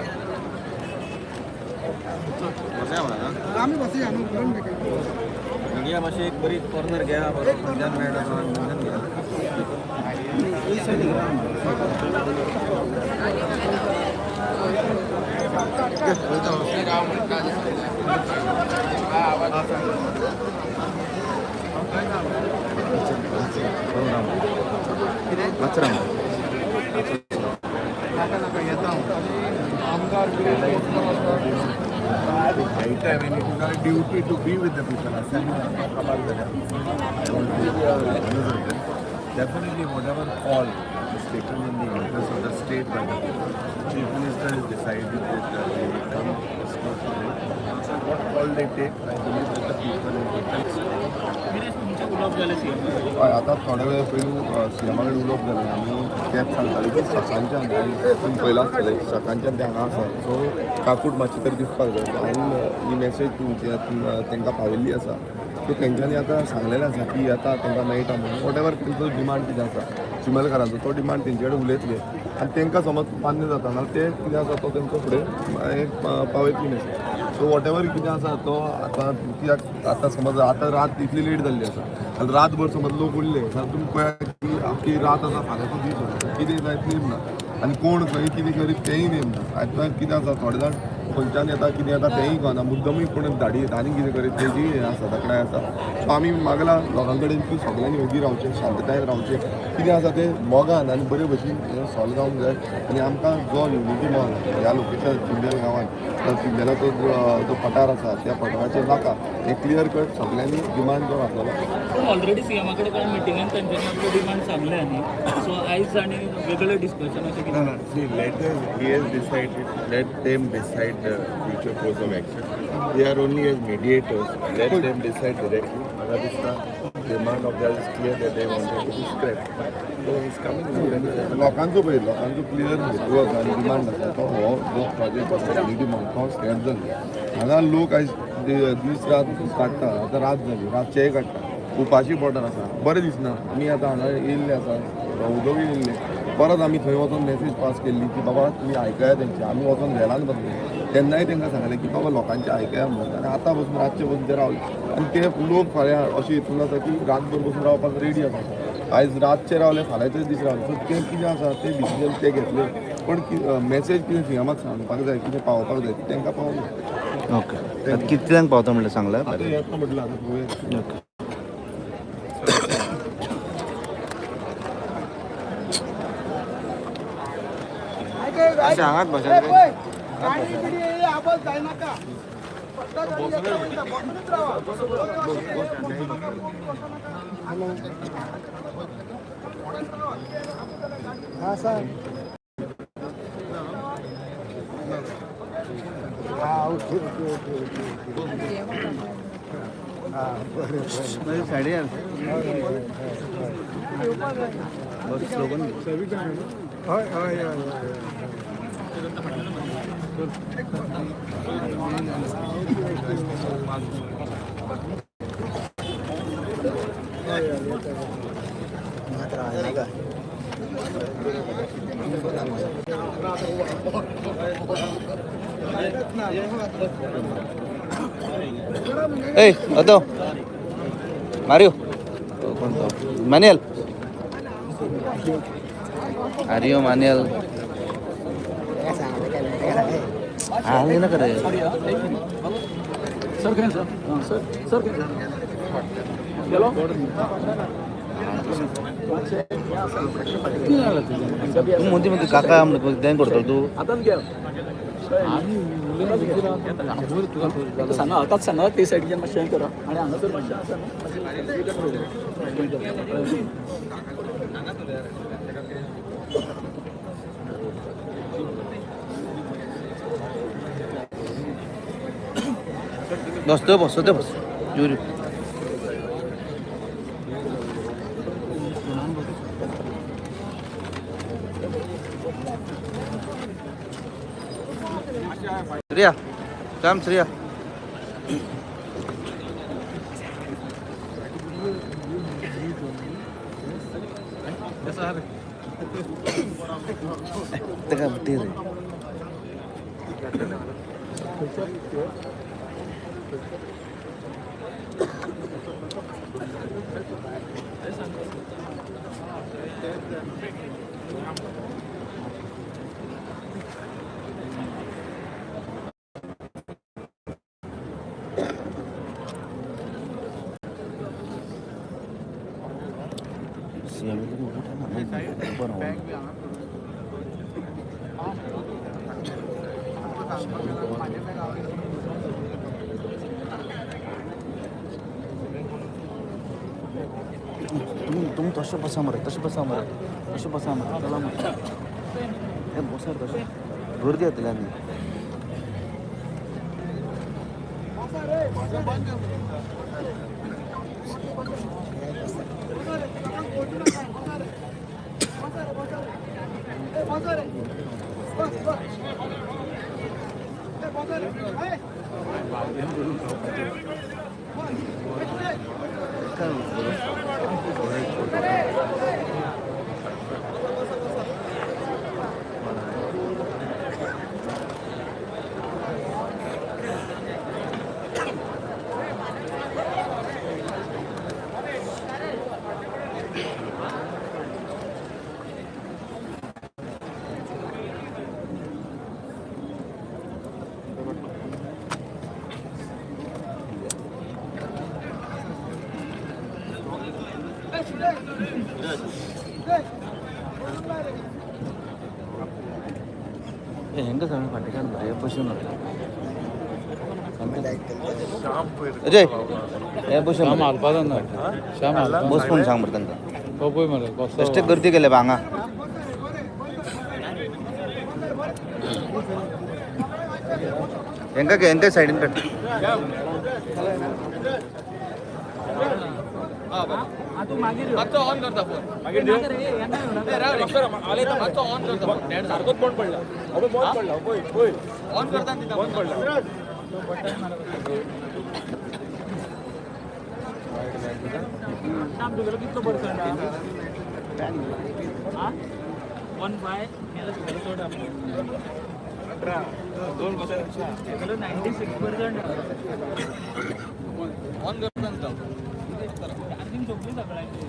H: आमी बसया न्हू, करून
F: मीडिया मातशी एक बरी कॉर्नर घ्या.
B: Right time, and it is our duty to be with the people. Definitely, whatever call is taken in the interest of the state by the Chief Minister has decided that they will come discuss today. So what call they take, I believe that the people will आता थोड्या वेळ पयलू सीएमा कडेन उलोवप जालें. आमी तेंच सांगताले की सकाळच्यान तुमी पयलां आसतलें, सकाळच्यान ते हांगा आसा. सो काकूट मातशी तरी दिसपाक जाय. हांवें ही मॅसेज तुमची तांकां पावयल्ली आसा. सो तेंच्यांनी आतां सांगलेलें आसा की आतां तांकां मेळटा म्हणून. वॉट एवर तेंचो डिमांड कितें आसा चिमलकारांचो, तो डिमांड तेंचे कडेन उलयतले आनी तांकां समज मान्य जाता जाल्यार ते कितें आसा तो तेंचो फुडें एक पावयतली मॅसेज. सो वॉट एवर कितें आसा तो आतां कित्याक आतां समज आतां रात इतली लेट जाल्ली आसा जाल्यार रातभर समज लोक उरले जाल्यार तुमी पळयात की आमची रात आसा फाल्यांचो दीस कितें जायत नेम ना आनी कोण खंय कितें करीत तेंय नेम ना. आतां कितें आसा थोडे जाण खंयच्यान येता कितें येता तेंय कळना मुद्दमूय कोण धाडी आनी कितें करीत तेजी हें आसा तकणाय आसा सो आमी मागला लोकां कडेन की सगळ्यांनी ओगी रावचें शांततायेन रावचें कितें आसा तें मोगान आनी बरे भशेन हें सॉल्व जावंक जाय आनी आमकां जो युनिटी मॉल ह्या लोकेशन चिंबेल गांवांत चिंबेलाचो जो पठार आसा त्या पठाराचेर नाका हें क्लियर कट सगळ्यांनी डिमांड जो आसलेलो
I: पूण ऑलरेडी सीएमा कडेन कांय मिटिंगान तांच्यांनी आपले डिमांड सांगल्या न्ही सो आयज आनी वेगळें डिस्कशन अशें कितें
B: See, he has decided, let them decide the future course of action. They are only as mediators. Let them decide directly. Magadista, demand of theirs is clear that they wanted to be scrapped. So he's coming. लोकांचो पळय लोकांचो clear network आनी demand आसा तो हो जो project आसा demand तो स्क्रॅप जालो हांगा लोक आयज दीस रात काडटा आतां रात जाली रातचेय काडटा उपाशी पोटार आसा बरें दिसना आमी आतां हांगा येयल्ले आसा उदोग येयल्ले परत आमी थंय वचून मेसेज पास केल्ली की बाबा तुमी आयकया तेंचे आमी वचून रेलान बसले तेन्नाय तांकां सांगलें की बाबा लोकांचे आयकया म्हणून आनी आतां बसून रातचे बसून ते रावले आनी ते लोक फाल्यां अशें हितून आसा की रातभर बसून रावपाक रेडी आसा आयज रातचे रावले फाल्यांचेच दीस रावले सो तें कितें आसा ते डिसिजन ते घेतले पण मेसेज कितें सीएमाक सांगपाक जाय कितें पावोवपाक जाय ती तांकां पावना
C: ओके कितल्यांक पावता म्हणल्यार सांगला
B: आतां येता म्हटलं आतां पळोवया
C: ओके हांगाच बसा
H: गाडी बिडी आवाज जायनाका फक्त गाडी येता वयता, बसूनच रावा. हा सर हा ओके ओके ओके हा बरं
C: साडी बस स्लोगन
H: होय होय होय
C: ए अतो मारियो कोणतो मॅन्युअल आर्यो मॅन्युअल आले ना करे
F: सर काय सर सर सर गेलो
C: तू म्हणते काका देन करतो तू
F: आताच घे सांगा आताच सांगा ते सायडीच्यान मातशें करा आनी हांगासर मातशें आसा
C: बसतो बसतो बस जुरी श्रेया काम श्रेया काय म्हणते रे तुम्ही तसं बसा मरे तसं बसा मरे चला मग हे बसा तसं गर्दी येतली आम्ही हेंका सगळं फाटी हे बसून अजय हे बसून बस पण सांग बरं त्यांना बेस्ट गर्दी केले भांगा हेंका साईडीन कट
F: ऑन करता फोन ऑन करता सारखोच बंद पडला ऑन करता बंद पडला
I: कितलो पर्सेंट 96%
F: ऑन करता
I: चार्जिंग झोपली सगळ्यांची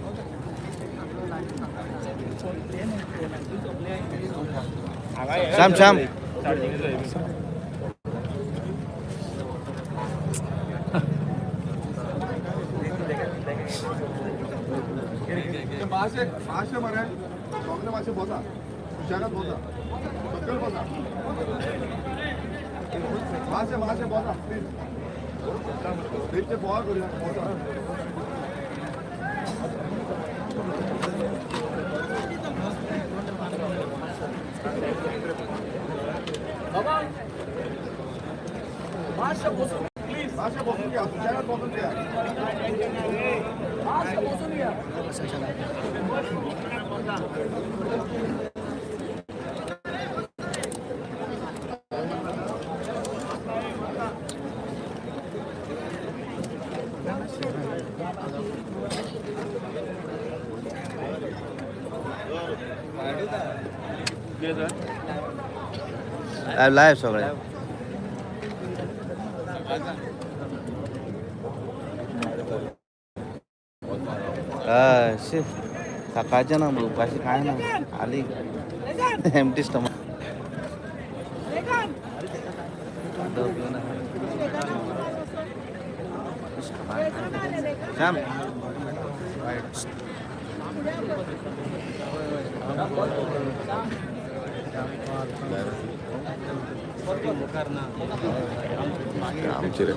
C: श्याम श्याम
A: मासे मरे सगळे मासे बसा जगात बसा सगळे बसा मासे बसा प्लीज बोवा करूया बसा मासे बसून घ्या जगात बसून घ्या मासे बसून घ्या
C: लाईव्ह सगळे सकाळच्या ना मग उपाशी काय ना आली एमटी स्टमक श्याम आमची रे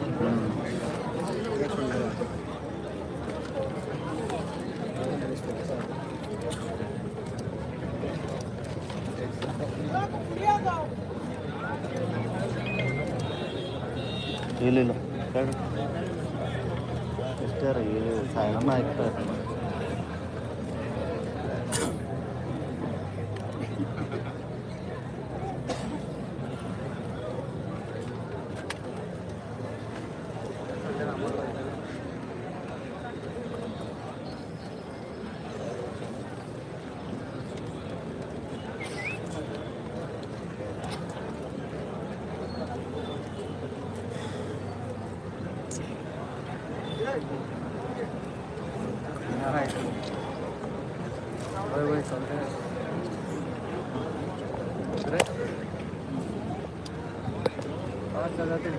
C: लिहिलेलं काय मिस्टर हे सांगा ना ऐकतात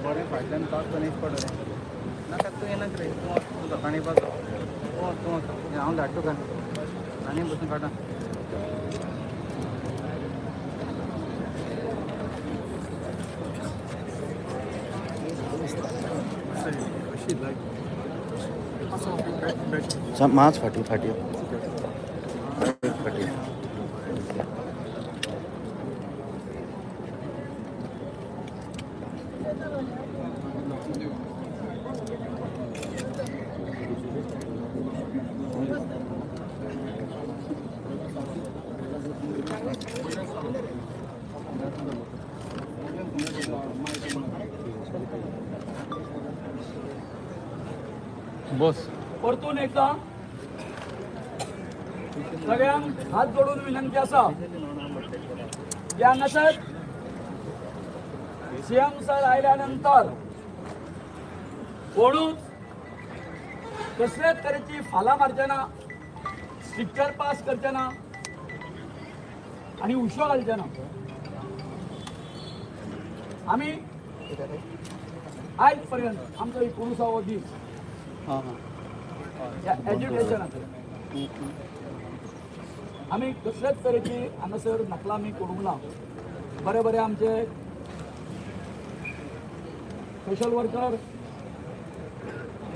C: बरे फाटल्यान पावस पण एक पडो रे नाका तूं येनाक रे तूं सकाळी पावस तूं हांव धाडटा तुका आनी बसून काडा माच फाटी फाटी फाटी
F: बस
D: परतून एकदा सगळ्यांक हात जोडून विनंती असा की हांगासर सीएम सर आयल्यानंतर कोणूच कसलेच तरेची फाला मारचे ना स्टिकर पास करचे ना आणि उशो घालचे ना आम्ही आयज पर्यंत आमचो 19वा दीस एज्युकेशनाचो आमी कसलेच तरेची हांगासर नकलामी करूंक ना. बरे बरे आमचे सोशल वर्कर,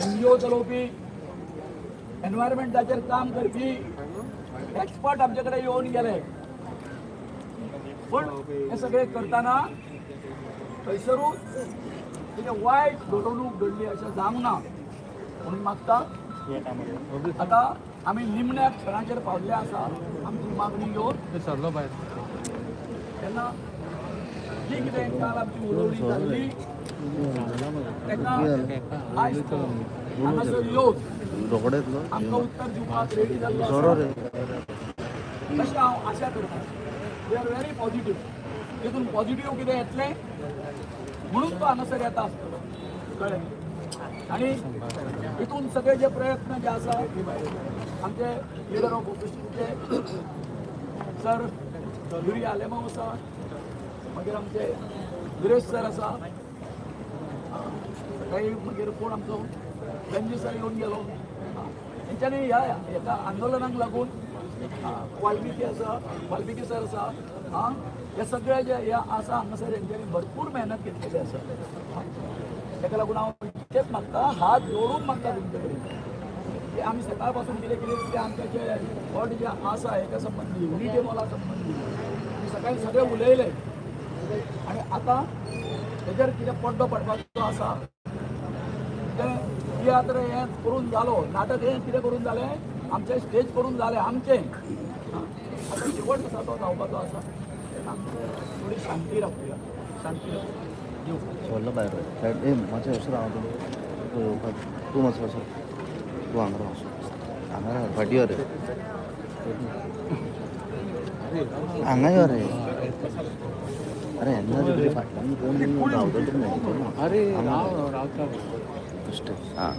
D: NGO चलोवपी, एनवायरमेंटाचेर काम करपी एक्सपर्ट आमचे कडेन येवन गेले. पण हे सगळे करताना थंयसरूच कितें वायट घडणूक घडली अशें जावंक ना म्हणून मागता. आता आमी निमण्या क्षणाचेर पावल्ले आसा आमची मागणी घेवन सरलो भायर. तेन्ना जी कितें काल आमची उलोवणी जाल्ली तेका आयज तो हांगासर येवन आमकां उत्तर दिवपाक रेडी जाल्लो आसा अशें हांव आशा करतां. We are very positive. तितून पॉझिटिव्ह कितें येतलें म्हणून तो हांगासर येता आसतलो कळ्ळें. आनी हितून सगळे जे प्रयत्न जे आसा आमचे लिडर ऑफ ओपोजिशनचे सर युरी आलेमांव आसा, मागीर आमचे गिरेश सर आसा, काही मागीर कोण आमचो बेंजी सर येवन गेलो. तेंच्यांनी ह्या हेका आंदोलनाक लागून वाल्मिकी सर आसा, हे सगळे जे हे आसा हांगासर हेंच्यांनी भरपूर मेहनत घेतलेली आसा. ताका लागून हांव इतकेंच मागता, हात जोडून मागता तुमचे कडेन की आमी सकाळ पासून कितें कितें आमचे जे गट जे आसा हेका संबंधी, युनिटी मॉला संबंधी आमी सकाळी सगळे उलयले. आनी आतां हेजेर कितें पड्डो पडपाचो आसा तें तियात्र हें करून जालो, नाटक हें कितें करून जालें, आमचें स्टेज करून जालें आमचें. आतां शेवट आसा तो जावपाचो आसा. तेन्ना आमची थोडी शांती रावया, शांती रावया.
C: व्हडलो भायर सायड मातशें अशें राव तूं मातसो असो तूं हांगा राव फाटी यो रे, हांगा यो रे. अरे येन्ना तुजी फाटल्यान कोण रावता तरी मेळटा. अरे बेश्टे हां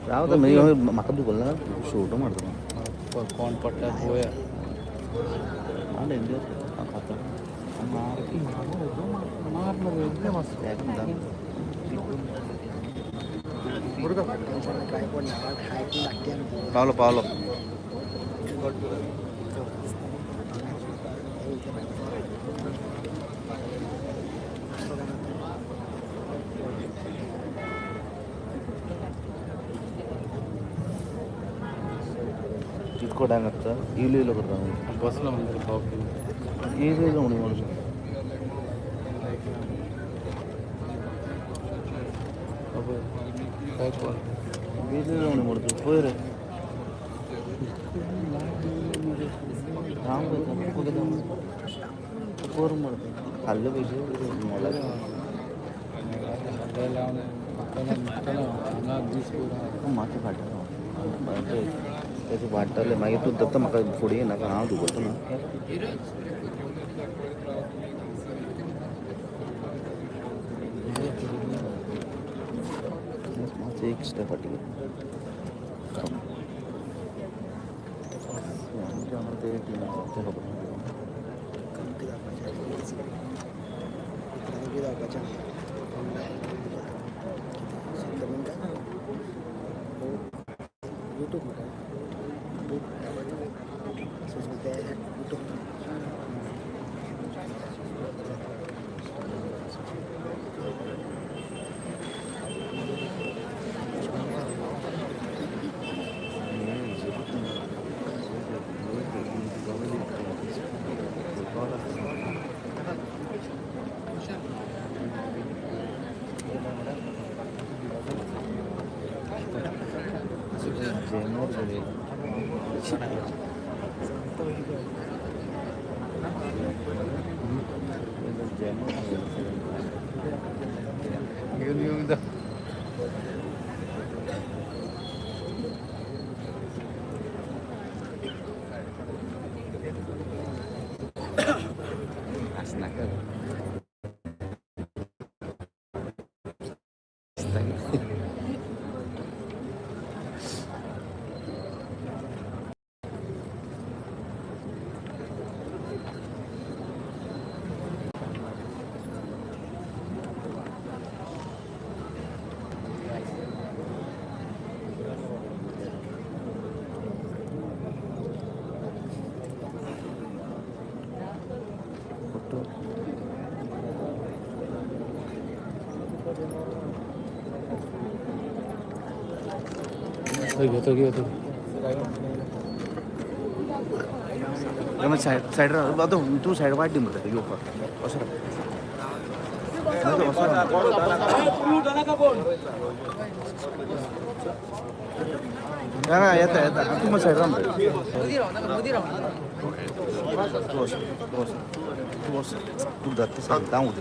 C: रावता मागीर म्हाका दुखल ना शेवटो मारता कोण पडटा पळोवया. हांव डेंजर खाता पावलो पावलो. कितको टायम लागता? इलो इलो करता बसलो म्हणजे इलो इलो म्हणून म्हणून इलो इलो म्हणून पळय रे राम पोर म्हणटा खाल्ले पयशे मातशें फाटलो तेचे वाडटले मागीर तूं दत्ता म्हाका फुडें नाका हांव दुखोवचो ना. मातशें एक स्टेप फाटी मग साईड आता तू साईड वाटली मग घेऊ असं येता येता तू मग साईड राम तू जाते सांगता होते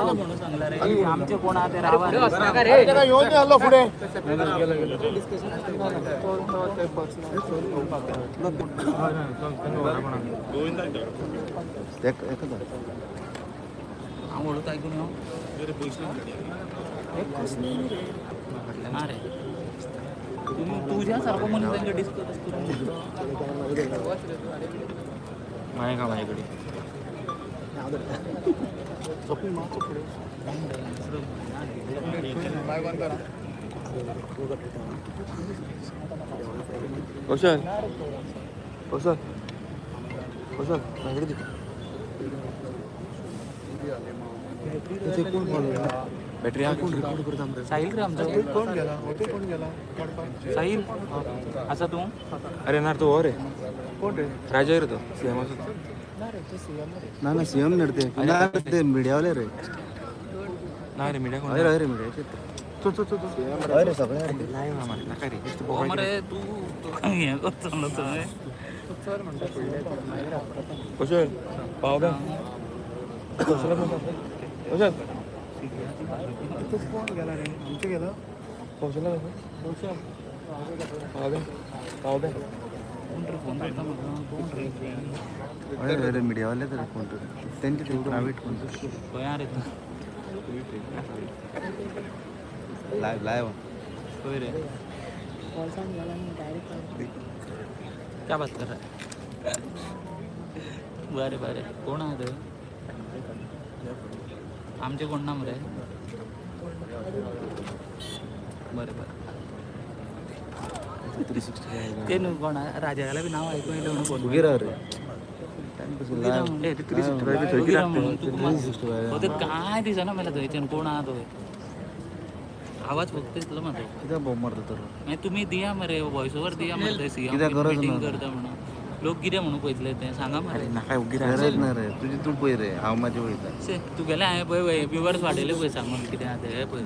I: आमचे कोण आहे ते रावा
B: येऊन आलो पुढे
I: आवडत ऐकून येऊ अरे तुम्ही तुझ्यासारखं म्हणून त्यांना डिस्कस करून
F: माय का माझ्याकडे कौशल कौशल कौशल माझ्याकडे बॅटरी हा कोण रेकॉर्ड करत आमचं
I: साहिल रे आमचा
F: कोण गेला
I: साहिल असा तू
F: अरे ना तो रे कोण रे राजा रे तो सीएम
C: ना सीएम नडते मीडियावाले रे
F: नाही रे मीडिया कोण
C: अरे मीडियाचे अरे सगळे
F: नाही मामा नका रे
I: अरे तू हे करतो ना
F: कौशल पाव द्या कौशल कौशल कोण गेला रे आमचं गेलं कौशल कौशल पाव द्या पाव द्या
C: अरे मीडियावाले तर कोण त्यांची ते प्रायव्हेट कोणतं लाईव्ह
I: क्या बात कर रहा है बरे बरे कोण आहे ते आमचे कोण नाम रे बरे बरे ते कोण आहे राजाला बी नाव ऐकून येलं म्हणून कोण
C: सुगीरा रे
I: ते काय दिसा ना मला थंयच्यान कोण आहा तो आवाज फक्त इतलो मात्र
C: कित्याक बोंब मारता तर
I: मागीर तुमी दिया मरे वॉयस ओवर दिया मरे सीएम
C: कित्याक गरज
I: मिटींग
C: ना.
I: करता म्हणून लोक कितें म्हणून पळयतले तें सांगा मरे
F: नाका उगीर
C: गरज ना रे तुझी तू पळय रे हांव म्हाजें वयता
I: शे तू गेले हांवें पळय व्युवर्स वाडयले पळय सांग म्हाका कितें आहा तें पळय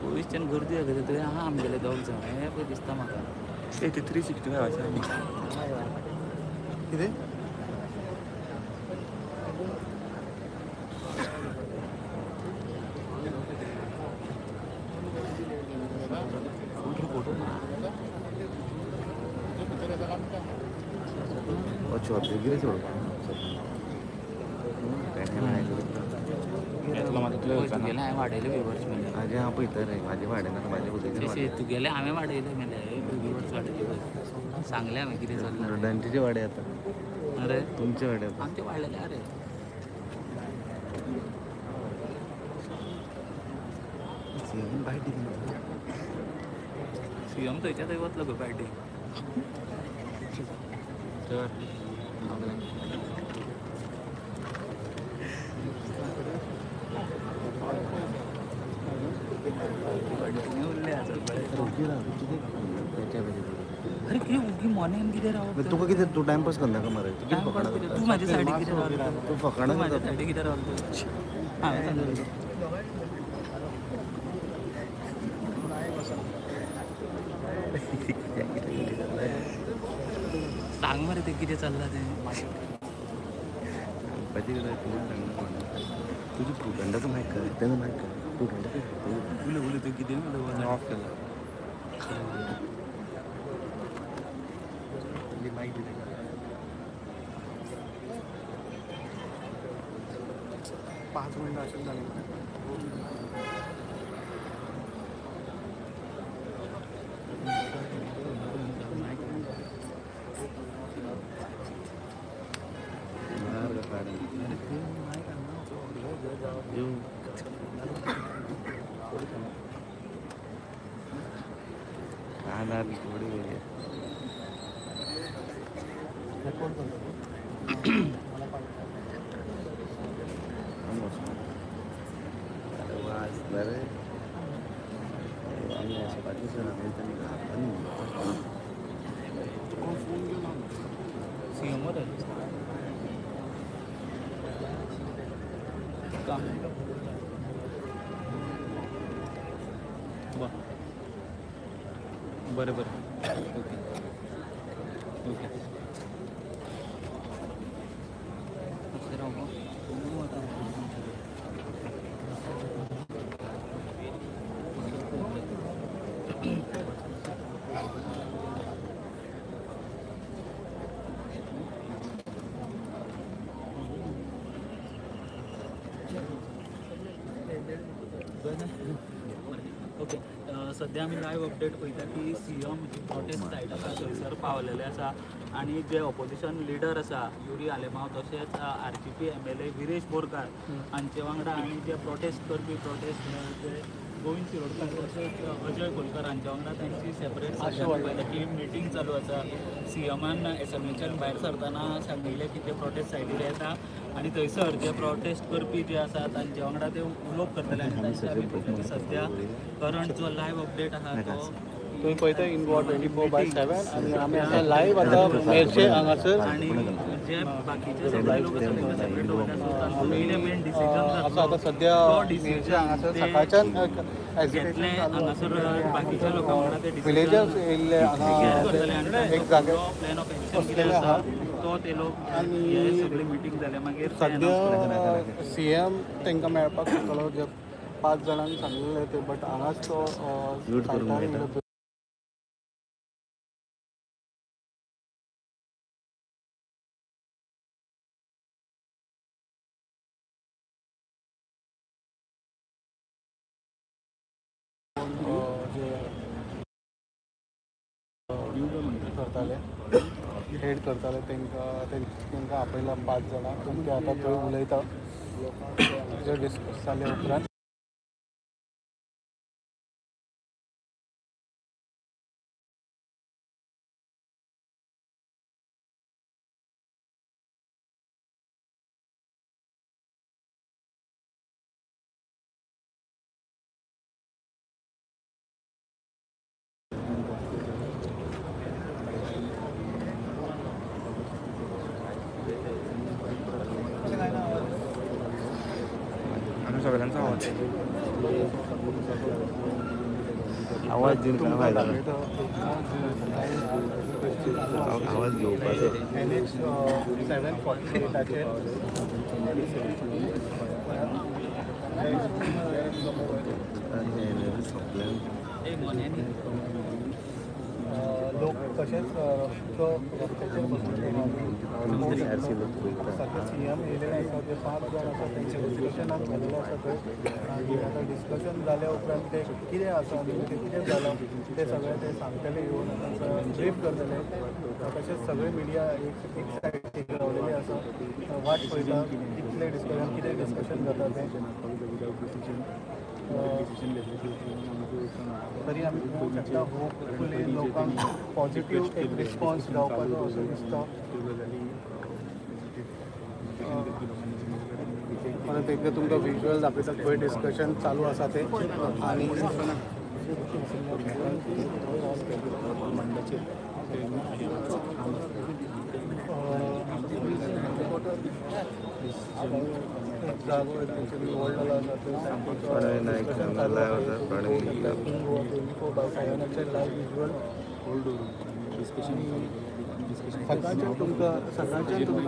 I: पोलीसच्यान गर्दी आहा थंय आहा आमगेले दोग जाण हें पळय दिसता म्हाका
F: ते 365 आसा
C: कितें अच्छा बेगिरे सोड
I: गेले हांवें वाडयले व्युवर्स म्हणले
C: माझे हांव पळयता रे म्हाजे वाडयना म्हाजे उदयन
I: शे तू गेले हांवें वाडयले म्हणले व्युवर्स वाडयले पळय सांगलें हांवें कितें चल्लां
C: रोडांचे वाडे आता
I: अरे
C: तुमचे वाडे आता
I: आमचे वाडलेले अरे सीएम थंयच्या थंय वतलो गो पार्टी उरले अरे कितें उगी मोन्यान कितें रावप
C: तुका कितें तू टायमपास करना का मरे तू कितें फकाणां करता?
I: तू म्हाज्या सायडीक कितें रावता
C: तू फकाणां
I: म्हाज्या
C: करता
I: सायडीक कितें रावता हांवें सांगलें सांग मरे ते कितें चल्लां तें
C: पाहिजे तुला सांगणार कोण तुझी फुटंडाचं माहीत कर त्यानं माहीत कर फुटंडा
I: उलय उलय तूं कितें म्हणलं
F: ऑफ केला
H: पाच मिनिटं असेल झाले
C: थोडी वेगळी वाचणार आणि अशा पाठीचं
I: सीएमवर आहे काम बरं बरं ओके ओके ओके सध्या आमी लायव्ह अपडेट पळयता की सीएम प्रोटेस्ट सायट आसा थंयसर पावलेले आसा आणि जे ऑपोजिशन लिडर आसा युरी आलेमांव तशेंच RGP MLA विरेश बोरकार हांचे वांगडा आनी जे प्रोटेस्ट करपी जे गोविंद शिरोडकर तशेंच अजय कोलकर हांचे वांगडा तांची सेपरेट की मिटींग चालू आसा सीएमान एसएमएच्यान भायर सरतना सांगिल्लें की ते प्रोटेस्ट सायटीर येता आणि थंयसर जे प्रोटेस्ट करपी जे आसा तांचे वांगडा ते उलोवप करतले आनी तांचे आमी पळयता की सद्या करंट जो लायव्ह अपडेट आहा तो
F: तुम्ही पळयता इनवॉ 24/7 आणि आमी आतां लायव्ह आतां मेरशे हांगासर
I: आणि जे बाकीचे सगळे लोक आसा तांकां सेपरेट दवरनात पयले मेन डिसिजन
F: आसा आतां सद्या मेरशे हांगासर सकाळच्यान
I: घेतले हांगासर बाकीच्या लोकां वांगडा ते
F: विलेजर्स येयल्ले हांगा एक जाग्यार
I: प्लॅन ऑफ एक्शन आसा तो ते लोक हे सगळे मिटींग जाले मागीर
F: सद्या सीएम तांकां मेळपाक शकलो जे 5 जाणांक सांगिल्ले ते बट हांगाच तो सायटार करताले हेड करताले तांकां आपयला 5 जाणां ते आतां थंय उलयता जे डिस्कस जाले उपरांत
E: सगळ्यांचा आवाज
C: आवाज दिवन काय फायदा आवाज घेवपाचो
F: NH 748 लोक तशेंच तो रस्त्याचेर बसून सद्या सीएम येयलेले आसा ते 5 जाण आसा तेंचे डिस्कशनाक गेलेले आसा थंय आनी आतां डिस्कशन जाल्या उपरांत ते कितें आसा आनी ते कितें जालां ते सगळें ते सांगतले येवन तांकां ब्रीफ करतले तशेंच सगळे मिडिया एक सायडीक रावलेले आसा वाट पळयता कितले डिस्कशन कितें डिस्कशन जाता तें तरी आमी पळोवंक शकता होपफुली लोकांक पॉझिटिव्ह एक रिस्पॉन्स गावपाचो असो दिसता परत एकदा तुमकां विज्युअल दाखयता पळय डिस्कशन चालू आसा ते आनी जागो एक्चुअली ओल्ड आसा लायव्ह विज्युअल सकाळच्यान तुमकां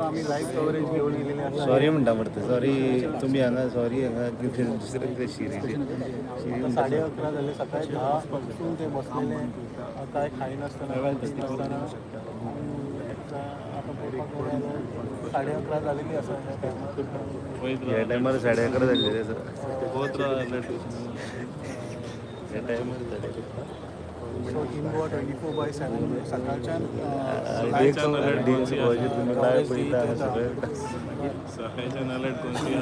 F: आमी लायव्ह कवरेज घेवन येयलेले आसा
C: सॉरी म्हणटा मरे सॉरी तुमी हांगा सॉरी हांगा दुसरे कितें शिरी
F: 11:30 जाले सकाळी 10 पासून ते बसलेले काय खायनासतना आतां करपाक मेळ्ळो 11:30 जालेली आसा ह्या टायमार
C: ह्या टायमार 11:30 जाल्लेले आसा ह्या टायमार
F: सो इन गोवा 24/7 सकाळच्यान
C: तुम्ही काय पळयता सगळें
E: सकाळच्यान अलर्ट कोणती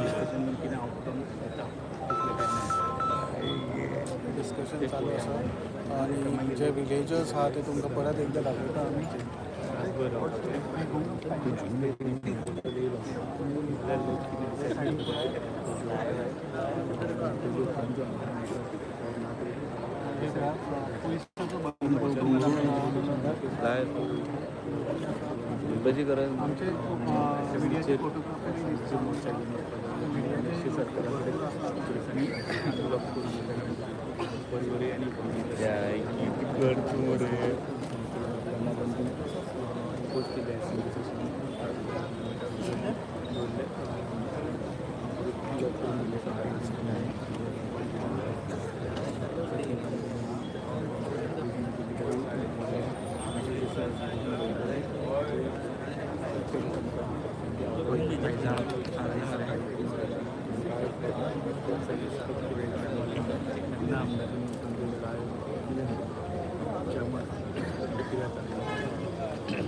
F: डिस्कशन चालू आसा आनी जे विलेजर्स आहा ते तुमकां परत एकदा दाखयता आमी
C: काय बजी करत
F: आमचे मिडियाचे फोटोग्राफर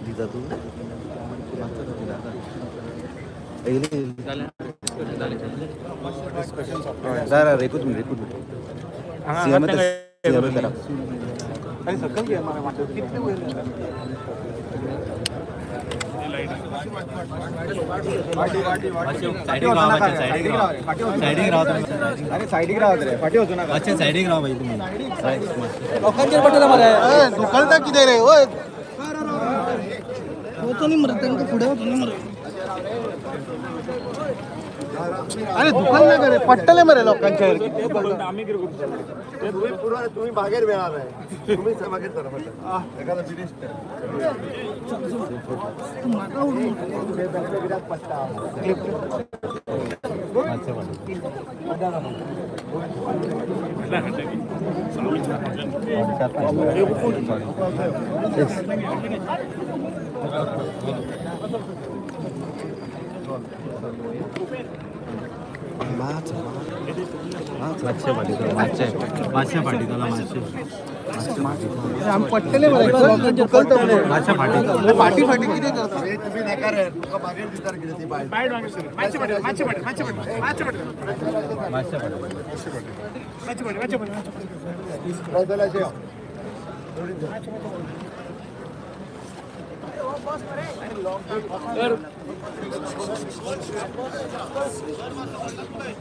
C: दिदा तू जरा एकूच मिनिट सीएम करा
F: आणि सकल घे मला कितले वेळ सायडीक रावत रे फाटी वचू नका सायडीक राव पाहिजे तुम्ही लोकांचेर पडटले मरे ढुकलता कितें रे ओय वचून मरे तांकां फुडें वचून मरे अरे दुकान ना करे पट्टले मरे लोकांच्या
B: तुम्ही बागेर वेळार तुम्ही बागेर एखादा बिनेश
F: पट्टले मरे दुकलता फाटी फाटी कितें करता
B: तुम्ही नाका रे तुका बागेर दितात कितें ती बाय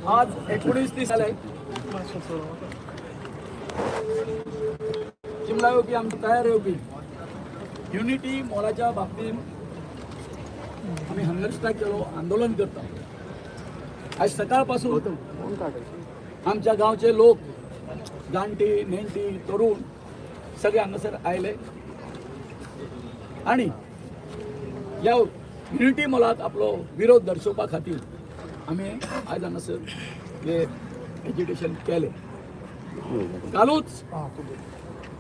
D: आज 19 झालंय चिमला योगी आमची तयार योगी युनिटी मॉलाच्या बाबतीत आम्ही हंगर स्ट्राईक केलो आंदोलन करता आज सकाळपासून आमच्या गावचे लोक जाणटी नेणटी तरुण सगळे हांगासर आयले आणि ह्या युनिटी मॉलात आपलो विरोध दर्शोवपा खातीर आम्ही आज हांगासर हे एज्युटेशन केले कालूच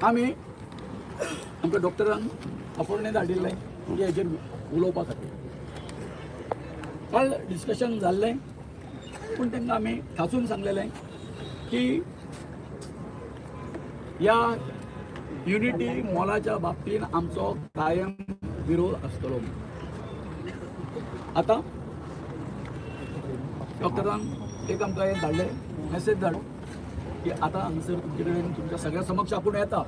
D: आम्ही आमच्या डॉक्टरांक अपोर्णे धाडिल्ले म्हणजे हेजेर उलोवपा खातीर काल डिस्कशन जाल्लें पूण तांकां आमी ठासून सांगलेलें की ह्या युनिटी मॉलाच्या बाबतीत आमचो कायम विरोध आसतलो आतां डॉक्टरांक एक आमकां एक धाडलें मॅसेज धाड की आतां हांगासर तुमचे कडेन तुमच्या सगळ्या समक्ष आपूण येता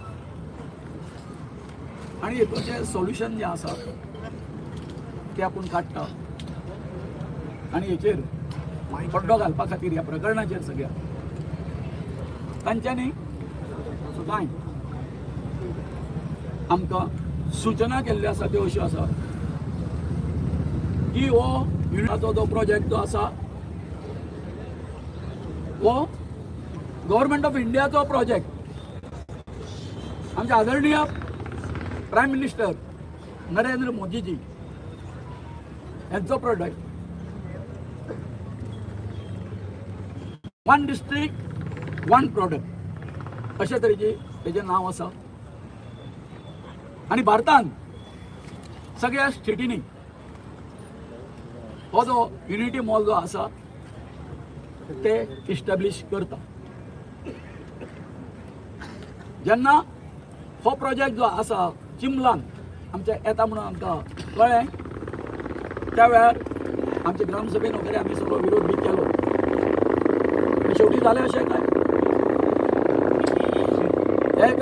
D: आनी हेतूचें सोल्युशन जें आसा तें आपूण काडटा आनी हेचेर पड्डो घालपा खातीर ह्या प्रकरणाचेर सगळ्या तांच्यांनी कांय आमकां सूचना केल्ल्यो आसा त्यो अश्यो आसा की हो युनिटाचो जो प्रोजेक्ट जो आसा हो गव्हर्मेंट ऑफ इंडियाचो प्रोजेक्ट आमचे आदरणीय प्रायम मिनिस्टर नरेंद्र मोदीजी यांचो project one district one product अशे तरेचे तेजें नांव आसा आनी भारतांत सगळ्या स्टेटींनी
J: हो जो युनिटी मॉल जो आसा ते इस्टॅब्लिश करता. जेन्ना हो प्रोजेक्ट जो आसा चिंबलान आमच्या येता म्हणून आमकां कळ्ळें त्या वेळार आमच्या ग्रामसभेन वगैरे आमी सगळो विरोध बी केलो. शेवटी जालें अशें काय एक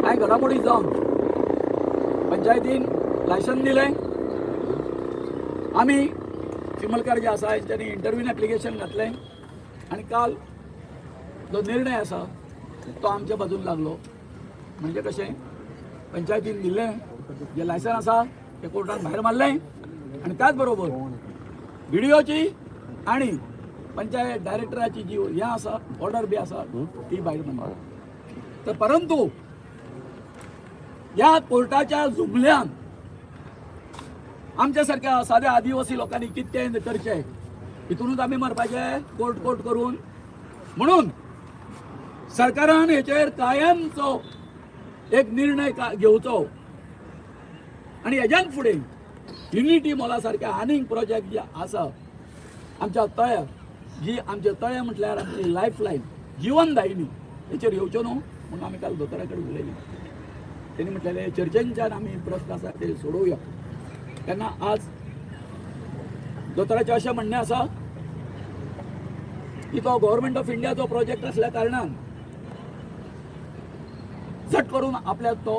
J: कांय घडामोडी जावन पंचायतीन लायसन दिलें. आमी चिमलकार जे आसा तेंच्यांनी इंटरव्यून एप्लिकेशन घातलें आनी काल जो निर्णय आसा तो आमच्या बाजून लागलो. म्हणजे कशें पंचायतीन दिल्लें जें लायसन आसा तें कोर्टान भायर मारलें आनी त्याच बरोबर व्हिडिओची आनी पंचायत डायरेक्टराची जी हें आसा ऑर्डर बी आसा ती भायर मारली. तर परंतु ह्या कोर्टाच्या जुमल्यान आमच्या सारख्या साध्या आदिवासी लोकांनी कितकें करचें हितूनच आमी मरपाचे कोर्ट कोर्ट करून. म्हणून सरकारान हेचेर कायमचो एक निर्णय घेवचो आनी हेज्यान फुडें युनिटी मॉला सारख्या आनीक प्रोजेक्ट जे आसा आमच्या तळ्या जी आमचे तळे म्हटल्यार आमची लायफ लायन जिवनदायिनी हेचेर येवच्यो न्हू म्हणून आमी काल दोतोरा कडेन उलयली. तेणी म्हटलेलें चर्चेंच्यान आमी प्रस्न आसा ते सोडोवया. तेन्ना आज दोतोराचें अशें म्हणणें आसा की तो गव्हर्मेंट ऑफ इंडियाचो प्रोजेक्ट आसल्या कारणान झट करून आपल्याक तो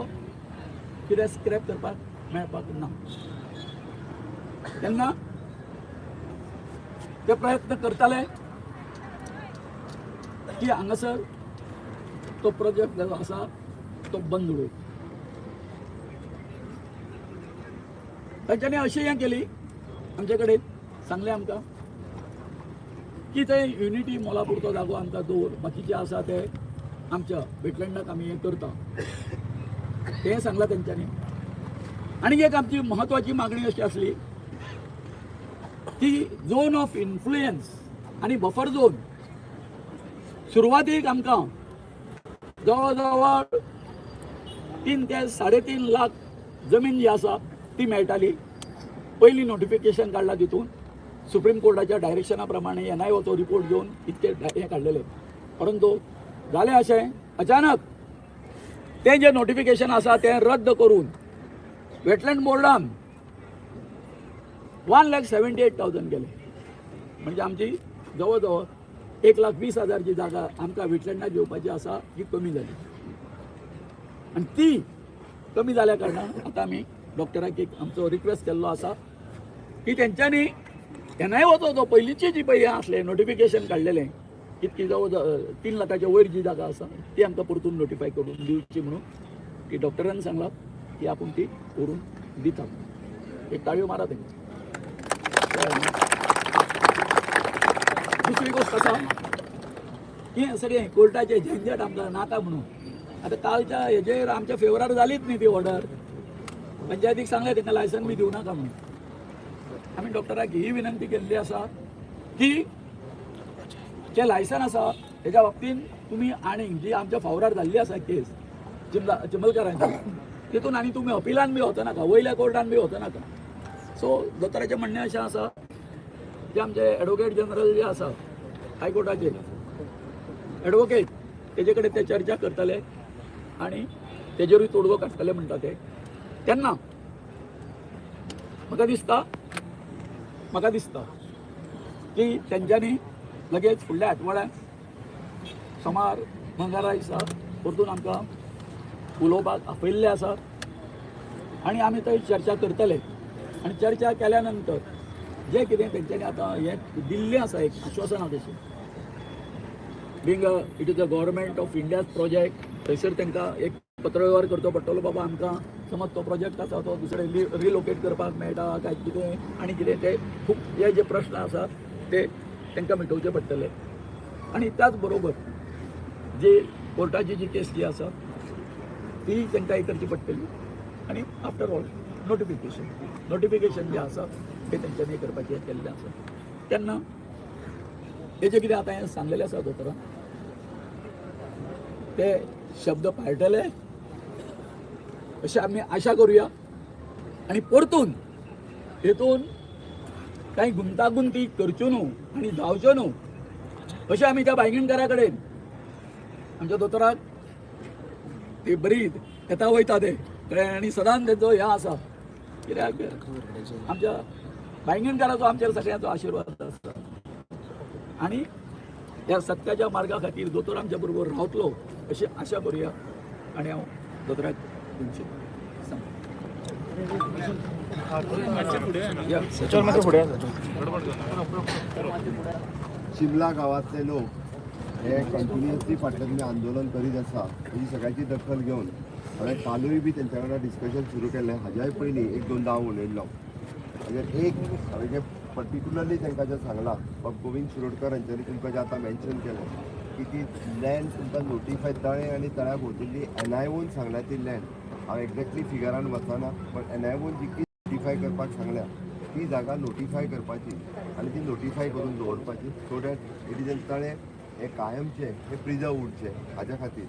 J: कितें स्क्रॅप करपाक मेळपाक ना. तेन्ना ते प्रयत्न करताले की हांगासर तो प्रोजेक्ट जो आसा तो बंद उडोवप. तांच्यांनी अशी हें केली आमचे कडेन सांगलें आमकां की ते युनिटी मॉला पुरतो जागो आमकां दवर बाकीचे आसा ते आमच्या वेटलँडाक आमी हें करता तें सांगलां तेंच्यांनी. आनी एक आमची म्हत्वाची मागणी अशी आसली की झोन ऑफ इन्फ्लुयन्स आनी बफर झोन सुरवातीक आमकां जवळ जवळ 3 ते 3.5 लाख जमीन जी आसा ती मेळटाली. पयलीं नोटिफिकेशन काडला तितून सुप्रीम कोर्टाच्या डायरेक्शना प्रमाणे NIOचो रिपोर्ट घेवन इतके हें काडलेले. परंतु जालें अशें अचानक तें जें नोटिफिकेशन आसा तें रद्द करून वेटलँड बोर्डान 1,78,000 गेले. म्हणजे आमची जवळ जवळ 1,20,000 जी जागा आमकां वेटलँडाक घेवपाची आसा ही कमी जाली. आनी ती कमी जाल्या कारणान आतां आमी डॉक्टराक एक आमचो रिक्वेस्ट केल्लो आसा की तेंच्यांनी NIOचो जो पयलींची जी पळय आसलें नोटिफिकेशन काडलेलें कितकी जवळ 3 लाखाच्या वयर जी जागा आसा ती आमकां परतून नोटिफाय करून दिवची म्हणून की डॉक्टरान सांगलां की आपूण ती करून दिता. एक ताळयो मारा तेंकां. दुसरी गोष्ट आसा की सगळें कोर्टाचें झंझट आमकां नाका म्हणून आतां कालच्या हेजेर आमच्या फेवरार जालीच न्ही ती ऑर्डर. पंचायतीक सांगलें तेंकां लायसन बी दिवं नाका म्हणून. आमी डॉक्टराक ही विनंती केल्ली आसा की जें लायसन आसा तेज्या बाबतींत तुमी आनीक जी आमच्या फावरार जाल्ली आसा केस चिंबलकारांची तितून आनी तुमी अपिलान बी वचो नाका वयल्या कोर्टान बी वचो नाका. सो दोतोराचें म्हणणें अशें आसा की आमचे एडवोकेट जनरल जे आसा हायकोर्टाचे एडवोकेट तेजे कडेन ते चर्चा करतले आनी तेजेरूय तोडगो काडटले म्हणटा ते. तेन्ना म्हाका दिसता की तेंच्यांनी लगेच फुडल्या आठवड्याक सोमार मंगळारा दिसा परतून आमकां उलोवपाक आपयल्ले आसा आनी आमी थंय चर्चा करतले. आनी चर्चा केल्या नंतर जें कितें तेंच्यांनी आतां हें दिल्लें आसा एक आश्वासना कशी being it is a government of India project थंयसर तांकां एक पत्रव्यवहार करचो पडटलो. बाबा आमकां समज तो प्रोजेक्ट आसा तो दुसरे रिलोकेट करपाक मेळटा काय कितें आनी कितें ते खूब हे जे प्रश्न आसा ते तांकां मिटोवचे पडटले. आनी त्याच बरोबर जी कोर्टाची जी केस जी आसा ती तांकां हे करची पडटली. आनी आफ्टर ऑल नोटिफिकेशन जें आसा तें तेंच्यांनी करपाचें केल्लें आसा. तेन्ना हेजें कितें आतां हें सांगलेलें आसा दोतोरान ते शब्द पाळटले अशें आमी आशा करुया. आनी परतून हेतून काही गुंतागुंती करच्यो न्हू आनी जावच्यो न्हू अशें आमी त्या बायगणकारा कडेन आमच्या दोतोराक ती बरी येता वयता ते कळ्ळें आनी सदांच तेंचो हें आसा कित्याक आमच्या बायगणकाराचो आमच्या सगळ्यांचो आशिर्वाद आसा आनी ह्या सत्याच्या मार्गा खातीर दोतोर आमच्या बरोबर रावतलो अशी आशा करूया आनी हांव दोतोराक तुमचे
K: शिमला गावातले लोक हे कंटिन्युअसली फाटल्यान आंदोलन करीत आसा ही सगळ्याची दखल घेवन हांवें कालूय बी तेंच्या वांगडा डिस्कशन सुरू केल्लें हाज्याय पयलीं 1-2 हांव उलयल्लो एक हांवें जें पर्टिक्युलरली तांकां जें सांगलां गोविंद शिरोडकर हांच्यांनी तुमकां जें आतां मेन्शन केलें की ती लँड तुमकां नोटिफाय तळें आनी तळ्या भोंवतणी एनआयओन सांगल्या ती लँड हांव एक्झॅक्टली फिगरान वचना पण एनआयओन जितकी नोटिफाय करपाक सांगल्या ती जागा नोटिफाय करपाची आनी ती नोटिफाय करून दवरपाची so that it is an तळें हे कायमचे हे प्रिजर्व उरचे हाज्या खातीर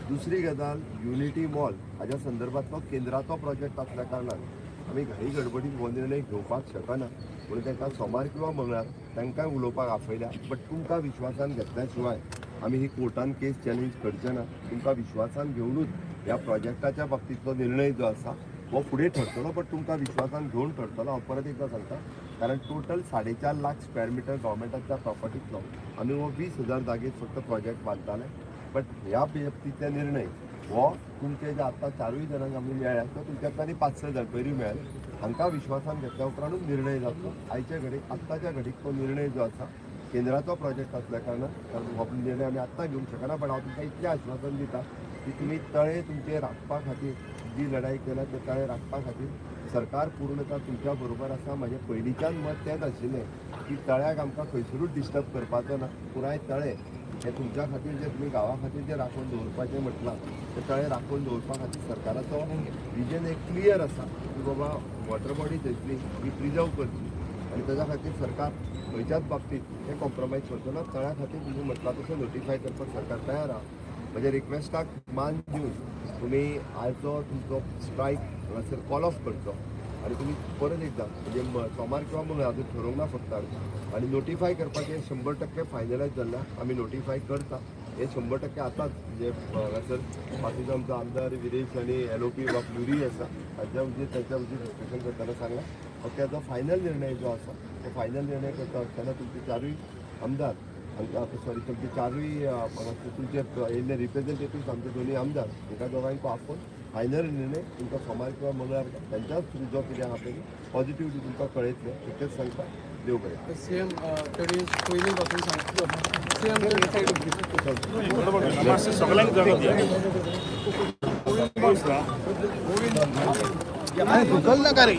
K: दुसरी गजाल युनिटी मॉल हाज्या संदर्भांतलो केंद्राचो प्रोजेक्ट आसल्या कारणान आमी घाई गडबडीत हो निर्णय घेवपाक शकना म्हणून तांकां सोमार किंवा मंगळार तांकांय उलोवपाक आपयल्या बट तुमकां विश्वासान घेतल्या शिवाय आमी ही कोर्टान केस चॅलेंज करचे ना तुमकां विश्वासान घेवनूच ह्या प्रोजेक्टाच्या बाबतींतलो निर्णय जो आसा हो फुडें ठरतलो बट तुमकां विश्वासान घेवन ठरतलो हांव परत एकदां सांगता कारण टोटल 4.5 लाख स्क्वेअर मिटर गव्हर्मेंटाच्या प्रॉपर्टींतलो आमी हो 20,000 जागेत फक्त प्रोजेक्ट बांदताले बट ह्या बाबतींतले निर्णय हो तुमचे जे आतां 4 जाणांक आमी मेळ्ळ्या तो तुमच्यानी 5-6 जाण पयलीं मेळ्ळे हांकां विश्वासान घेतल्या उपरांतूच निर्णय जातलो आयचे घडीक आत्ताच्या घडीक तो निर्णय जो आसा केंद्राचो प्रोजेक्ट असल्या कारणान हो निर्णय आमी आत्तां घेवंक शकना पण हांव तुमकां इतलें आश्वासन दिता की तुमी तळे तुमचे राखपा खातीर जी लढाई केल्या ते तळे राखपा खातीर सरकार पूर्णता तुमच्या बरोबर आसा म्हाजें पयलींच्यान मत तेंच आशिल्लें की तळ्याक आमकां खंयसरूच डिस्टर्ब करपाचो ना पुराय तळे हे तुमच्या खातीर जे तुमी गांवा खातीर जे राखून दवरपाचें म्हटलां ते तळे राखून दवरपा खातीर सरकाराचो विजन एक क्लियर आसा की बाबा वॉटर बॉडी थंयसली ही प्रिजर्व करची आनी ताच्या खातीर सरकार खंयच्याच बाबतींत हे कॉम्प्रोमायज करचो ना तळ्या खातीर तुमी म्हटलां तशें नोटिफाय करपाक सरकार तयार आहा म्हज्या रिक्वेस्टाक मान दिवन तुमी आयचो तुमचो स्ट्रायक हांगासर कॉल ऑफ करचो आनी तुमी परत एकदां म्हणजे सोमार किंवा मंगळार अजून ठरोवंक ना फक्त आनी नोटिफाय करपाचें 100% फायनलायज जाल्ल्या आमी नोटिफाय करता हे 100% आतांच म्हणजे हांगासर बाकीचो आमचो आमदार विरेश आनी LOP वा प्युरी आसा तांच्या वतीन डिस्कशन करतना सांगला फक्त त्याचो फायनल निर्णय जो आसा तो फायनल निर्णय करता आसतना तुमचे 4 आमदार सॉरी तुमचे 4 तुमचे येयल्ले रिप्रेझेंटेटिव्ह आमचे दोन्ही आमदार एका दोगांक आपोवन फायनल निर्णय तुमकां सोमार किंवा मंगळार त्यांच्याच थ्रू जो कितें आहा पळय पॉझिटिव्हली तुमकां कळयतले इतलेंच सांगता देव बरें
D: सीएम तरी पयलीं पासून सांगतो
K: गुगल नाका रे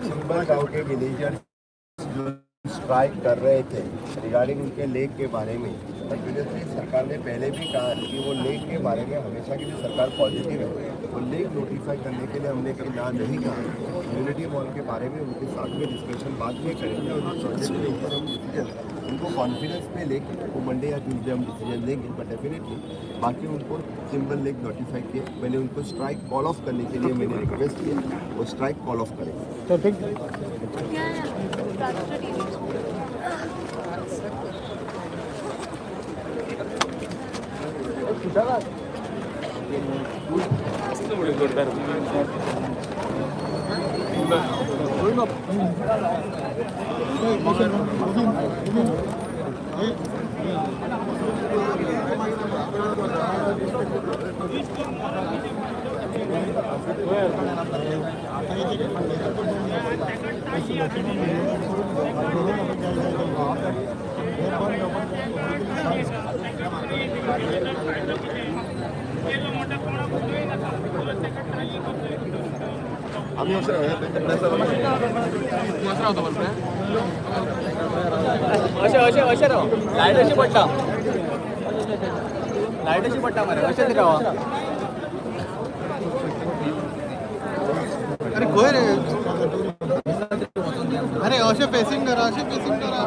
K: सिंबल गांव के विलेजर्स जो स्ट्राइक कर रहे थे रिगार्डिंग उनके लेक के बारे में कंटिन्यूसली सरकार ने पहले भी कहा कि वो लेक के बारे में हमेशा के लिए सरकार पॉजिटिव है वो लेक नोटिफाई करने के लिए हमने कहीं ना नहीं कहा यूनिटी मॉल के बारे में उनके साथ में डिस्कशन बाद में करेंगे और उस प्रोजेक्ट के ऊपर हम डिसीजन उनको कॉन्फिडेंस में लेके वो मंडे या ट्यूजडे हम डिसीजन लेंगे बट डेफिनेटली बाकी उनको सिंबल लेक नोटिफाई किया मैंने उनको स्ट्राइक कॉल ऑफ करने के लिए मैंने रिक्वेस्ट किया वो स्ट्राइक कॉल ऑफ करेंगे
I: अशें राव लायट अशी पडटा मरे अशें राव
F: अरे खंय रे अरे अशें फेसिंग करा अशें फेसिंग करा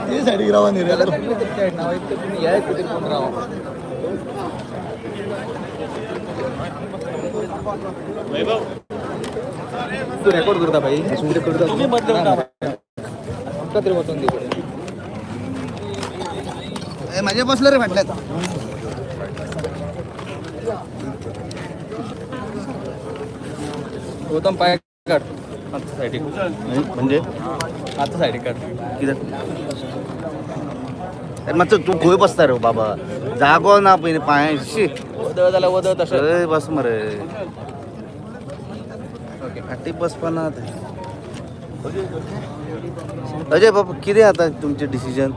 A: हे सायडीक रावा न्ही रे
F: तू रेकॉर्ड करता भाई रेकॉर्ड तुम्ही तरी वचून दे
A: माझे बसलं रे फाटल्यात
F: गौतम पाय काढ आता सायडीक
C: म्हणजे
F: आता सायडीक काढ
C: कित्याक मातसो तूं खंय बसता रे बाबा जागो ना पयलीं पांयाशी
F: वदळ जाल्यार वदळ तशें
C: खंय बस मरे फाटी बसपा ना अजय बाबा कितें आतां तुमचें डिसिजन